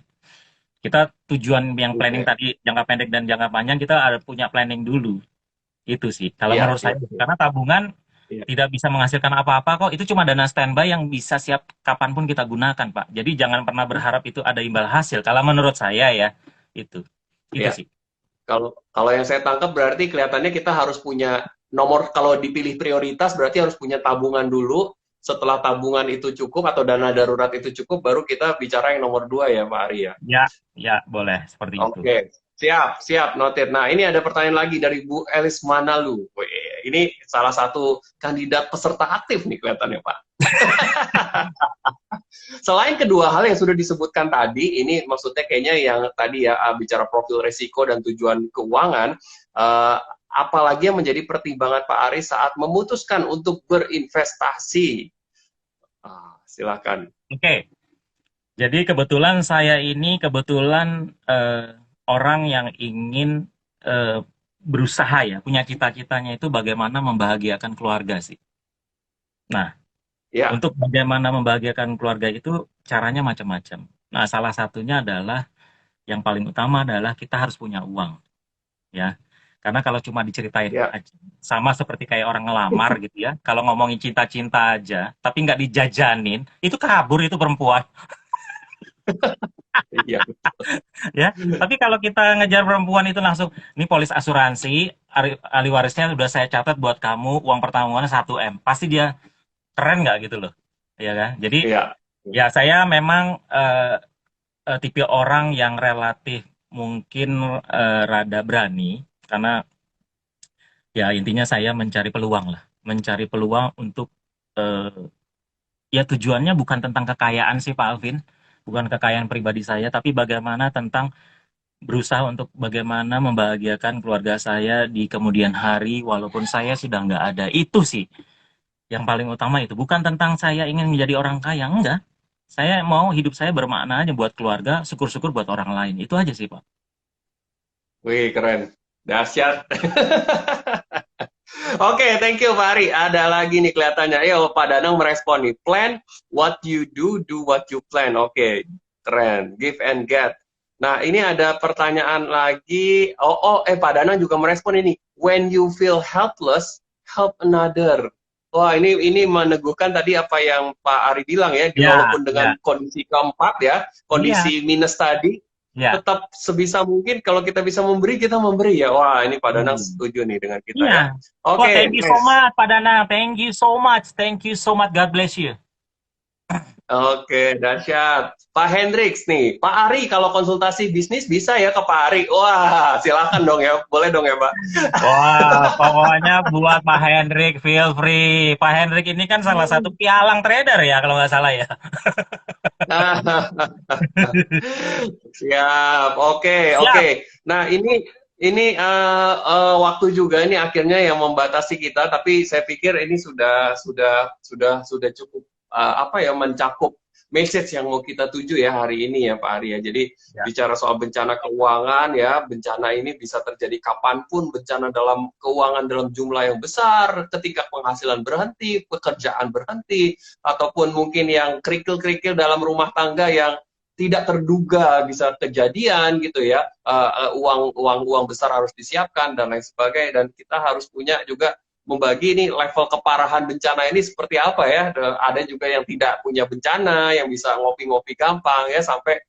B: Kita tujuan yang planning
A: oke.
B: tadi jangka pendek dan jangka panjang kita ada punya planning dulu. Itu sih. Kalau
A: Iya,
B: menurut
A: iya,
B: saya
A: iya.
B: karena tabungan
A: Iya.
B: tidak bisa menghasilkan apa-apa kok. Itu cuma dana standby yang bisa siap kapanpun kita gunakan, Pak. Jadi jangan pernah berharap itu ada imbal hasil. Kalau menurut saya ya itu. Itu
A: Iya.
B: sih.
A: Kalau kalau yang saya tangkap berarti kelihatannya kita harus punya nomor kalau dipilih prioritas berarti harus punya tabungan dulu. Setelah tabungan itu cukup atau dana darurat itu cukup, baru kita bicara yang nomor dua ya, Pak Ari ya.
B: Ya, ya boleh seperti itu.
A: Oke, siap, siap, noted. Nah, ini ada pertanyaan lagi dari Bu Elis Manalu. Wih, ini salah satu kandidat peserta aktif nih kelihatannya, Pak. Selain kedua hal yang sudah disebutkan tadi, ini maksudnya kayaknya yang tadi ya bicara profil resiko dan tujuan keuangan, eh, apalagi yang menjadi pertimbangan Pak Aris saat memutuskan untuk berinvestasi? Silakan.
B: Oke. Jadi kebetulan saya ini kebetulan orang yang ingin berusaha ya, punya cita-citanya itu bagaimana membahagiakan keluarga sih. Nah,
A: Ya,
B: untuk bagaimana membahagiakan keluarga itu caranya macam-macam. Nah, salah satunya adalah yang paling utama adalah kita harus punya uang, ya. Karena kalau cuma diceritain
A: Ya,
B: aja, sama seperti kayak orang ngelamar gitu ya, kalau ngomongin cinta-cinta aja, tapi nggak dijajanin, itu kabur itu perempuan.
A: iya.
B: Ya. Tapi kalau kita ngejar perempuan itu langsung, ini polis asuransi, ahli warisnya udah saya catat buat kamu, uang pertanggungannya 1 M. Pasti dia keren nggak gitu loh. Ya kan? Jadi
A: Iya.
B: ya saya memang tipe orang yang relatif mungkin rada berani karena ya intinya saya mencari peluang lah, mencari peluang untuk eh, ya tujuannya bukan tentang kekayaan sih Pak Alvin, bukan kekayaan pribadi saya, tapi bagaimana tentang berusaha untuk bagaimana membahagiakan keluarga saya di kemudian hari walaupun saya sudah nggak ada. Itu sih yang paling utama itu. Bukan tentang saya ingin menjadi orang kaya, enggak. Saya mau hidup saya bermakna aja buat keluarga, syukur-syukur buat orang lain. Itu aja sih, Pak.
A: Wih, keren. Dahsyat. Oke, thank you Pak Ari. Ada lagi nih kelihatannya. Ayo Pak Danang merespon nih. Plan what you do what you plan. Oke, keren. Give and get. Nah, ini ada pertanyaan lagi. Pak Danang juga merespon ini. When you feel helpless, help another. Wah, ini meneguhkan tadi apa yang Pak Ari bilang ya,
B: Ya,
A: walaupun
B: ya,
A: dengan kondisi keempat ya,
B: iya,
A: kondisi minus tadi,
B: ya.
A: tetap sebisa mungkin kalau kita bisa memberi, kita memberi ya. Wah, ini Pak Danang
B: Hmm.
A: setuju nih dengan kita
B: Iya.
A: ya.
B: Wah,
A: Oke,
B: thank you so
A: nice.
B: much, Pak Dana. Thank you so much. Thank you so much. God bless you.
A: Oke, dahsyat. Pak Hendrix nih, Pak Ari kalau konsultasi bisnis bisa ya ke Pak Ari. Wah, silakan dong ya, boleh dong ya Pak.
B: Wah, pokoknya buat Pak Hendrik, feel free. Pak Hendrik ini kan salah satu pialang trader ya, kalau nggak salah ya.
A: Siap, oke, oke.
B: Siap.
A: Nah, ini waktu juga ini akhirnya yang membatasi kita, tapi saya pikir ini sudah cukup apa ya mencakup message yang mau kita tuju ya hari ini ya Pak Ari ya. Jadi
B: Ya,
A: bicara soal bencana keuangan ya, bencana ini bisa terjadi kapanpun, bencana dalam keuangan dalam jumlah yang besar, ketika penghasilan berhenti, pekerjaan berhenti, ataupun mungkin yang kerikil-kerikil dalam rumah tangga yang tidak terduga bisa kejadian gitu ya, uang besar harus disiapkan dan lain sebagainya, dan kita harus punya juga membagi ini level keparahan bencana ini seperti apa ya. Ada juga yang tidak punya bencana, yang bisa ngopi-ngopi gampang ya, sampai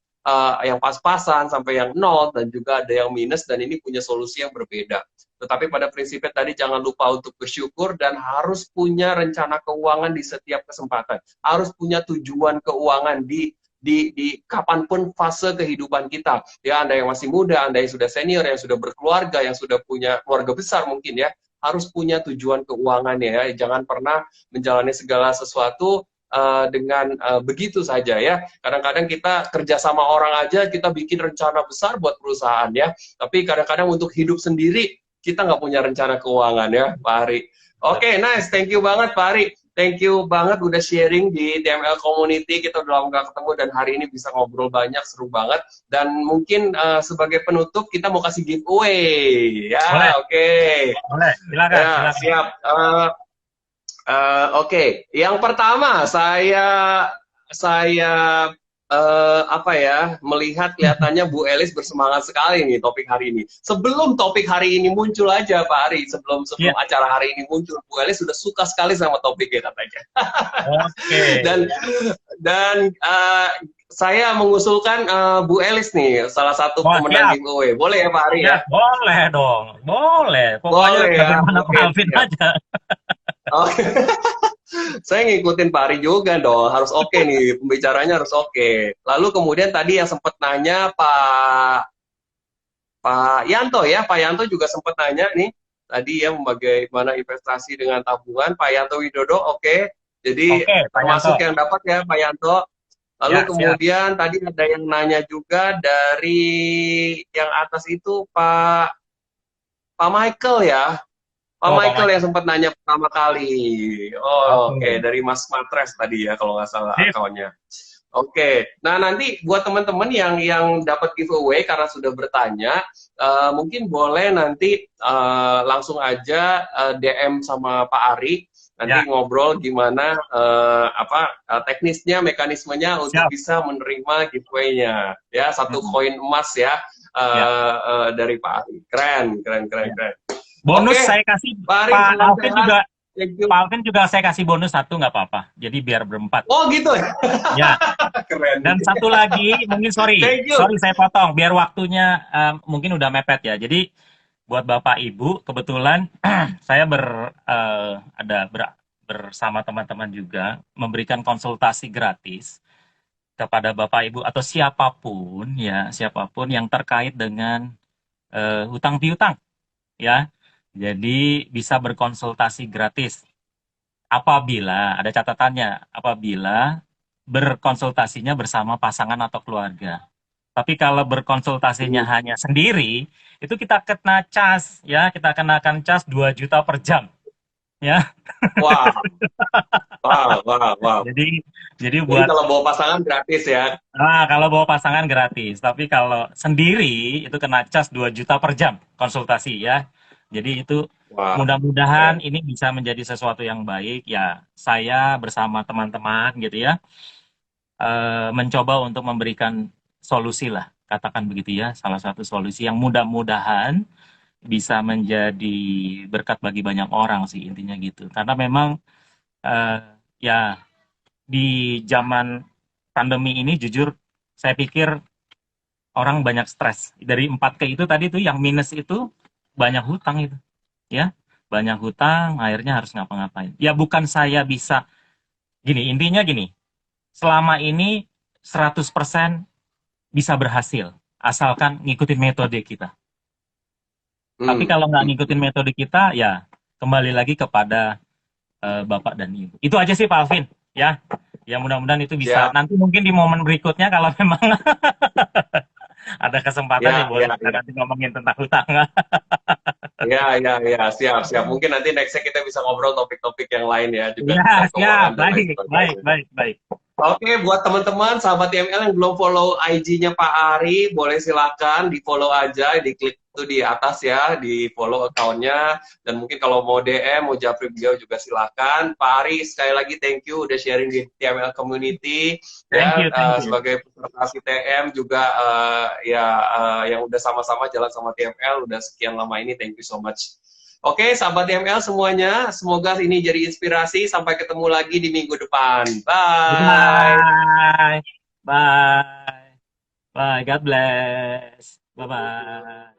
A: yang pas-pasan, sampai yang nol, dan juga ada yang minus, dan ini punya solusi yang berbeda. Tetapi pada prinsipnya tadi jangan lupa untuk bersyukur dan harus punya rencana keuangan di setiap kesempatan. Harus punya tujuan keuangan di kapanpun fase kehidupan kita. Ya, Anda yang masih muda, Anda yang sudah senior, yang sudah berkeluarga, yang sudah punya keluarga besar mungkin ya, harus punya tujuan keuangan ya. Jangan pernah menjalani segala sesuatu dengan begitu saja ya. Kadang-kadang kita kerja sama orang aja, kita bikin rencana besar buat perusahaan ya. Tapi kadang-kadang untuk hidup sendiri, kita nggak punya rencana keuangan ya, Pak Ari. Oke, nice. Thank you banget, Pak Ari. Thank you banget udah sharing di TML Community. Kita udah lama gak ketemu dan hari ini bisa ngobrol banyak, seru banget. Dan mungkin sebagai penutup kita mau kasih giveaway.
B: boleh,
A: Ya, oke.
B: boleh. Silakan,
A: Ya,
B: silakan.
A: siap. Oke. Yang pertama saya apa ya, melihat kelihatannya Bu Elis bersemangat sekali nih topik hari ini. Sebelum topik hari ini muncul aja Pak Ari, sebelum
B: Iya,
A: sebelum acara hari ini muncul, Bu Elis sudah suka sekali sama topiknya katanya.
B: oke.
A: dan dan saya mengusulkan Bu Elis nih salah satu
B: Wah,
A: pemenang
B: siap.
A: giveaway. Boleh ya Pak Ari ya?
B: Siap, boleh dong. Boleh. Pokoknya
A: Boleh ya.
B: bagaimana Pak
A: Oke,
B: Alvin
A: siap.
B: aja.
A: Oke. Saya ngikutin Pak Ari juga dong, harus oke nih, pembicaranya harus oke. Lalu kemudian tadi yang sempat nanya Pak Yanto ya, Pak Yanto juga sempat nanya nih, tadi ya bagaimana investasi dengan tabungan, Pak Yanto Widodo, oke. Jadi
B: Oke, Pak Yanto.
A: termasuk yang dapat ya Pak Yanto. Lalu
B: Ya, siap.
A: kemudian tadi ada yang nanya juga dari yang atas itu Pak Michael ya, Pak
B: Oh, Pak
A: Michael yang
B: Michael.
A: sempat nanya pertama kali. Oh, oke,
B: Oke.
A: dari Mas Matres tadi ya kalau nggak salah
B: Sip.
A: akunnya. Oke, nah nanti buat teman-teman yang dapat giveaway karena sudah bertanya, mungkin boleh nanti langsung aja DM sama Pak Ari, nanti
B: Ya,
A: ngobrol gimana teknisnya, mekanismenya untuk
B: siap.
A: bisa menerima giveaway-nya. Ya, satu
B: Mm-mm.
A: koin emas ya
B: Ya,
A: dari Pak Ari. Keren, keren, keren,
B: ya.
A: keren.
B: Bonus
A: Oke,
B: saya kasih
A: Pak Ari,
B: Pak
A: salam
B: Alvin
A: sehat.
B: juga,
A: Thank you.
B: Pak Alvin juga saya kasih bonus satu nggak apa-apa. Jadi biar berempat.
A: Oh gitu ya.
B: Ya.
A: Keren
B: Dan
A: nih.
B: satu lagi, mungkin sorry,
A: Thank you.
B: sorry saya potong, biar waktunya mungkin udah mepet ya. Jadi buat Bapak Ibu, kebetulan saya bersama teman-teman juga memberikan konsultasi gratis kepada Bapak Ibu atau siapapun ya, siapapun yang terkait dengan hutang piutang ya. Jadi bisa berkonsultasi gratis apabila ada catatannya, apabila berkonsultasinya bersama pasangan atau keluarga. Tapi kalau berkonsultasinya
A: Hmm.
B: hanya sendiri, itu kita kena cas ya, kita kenakan cas 2 juta per jam ya.
A: Wah, wah, wah, wah.
B: Jadi jadi
A: Jadi
B: buat
A: kalau bawa pasangan gratis ya.
B: kalau bawa pasangan gratis, tapi kalau sendiri itu kena cas 2 juta per jam konsultasi ya. Jadi itu
A: Wah,
B: mudah-mudahan
A: keren.
B: ini bisa menjadi sesuatu yang baik ya. Saya bersama teman-teman gitu ya, mencoba untuk memberikan solusi lah, katakan begitu ya. Salah satu solusi yang mudah-mudahan bisa menjadi berkat bagi banyak orang sih intinya gitu. Karena memang eh, ya di zaman pandemi ini jujur saya pikir orang banyak stres. Dari 4K itu tadi tuh yang minus itu banyak hutang itu ya. Banyak hutang akhirnya harus ngapa-ngapain. Ya bukan saya bisa gini, intinya gini. Selama ini 100% bisa berhasil asalkan ngikutin metode kita. Tapi
A: Hmm.
B: kalau nggak
A: Hmm.
B: ngikutin metode kita ya kembali lagi kepada Bapak dan Ibu. Itu aja sih Pak Alvin ya. Ya mudah-mudahan itu bisa
A: Siap.
B: nanti mungkin di momen berikutnya kalau memang ada kesempatan ya
A: Ya,
B: boleh
A: ya,
B: kita
A: ya.
B: nanti ngomongin tentang hutang.
A: Ya, ya, ya, siap, siap. Mungkin nanti nextnya kita bisa ngobrol topik-topik yang lain ya, juga
B: Ya,
A: tentang
B: siap.
A: keuangan dan lain
B: Baik, baik,
A: sebagainya.
B: baik, baik.
A: Oke, buat teman-teman, sahabat TML yang belum follow IG-nya Pak Ari, boleh silakan di-follow aja, diklik itu di atas ya, di-follow account-nya. Dan mungkin kalau mau DM, mau japri beliau juga silakan. Pak Ari, sekali lagi thank you udah sharing di TML Community.
B: Thank
A: Ya,
B: you, thank you.
A: sebagai peserta TM juga, yang udah sama-sama jalan sama TML, udah sekian lama ini, thank you so much. Oke, sahabat TML semuanya, semoga ini jadi inspirasi. Sampai ketemu lagi di minggu depan. Bye.
B: Bye. Bye. Bye. God bless. Bye-bye.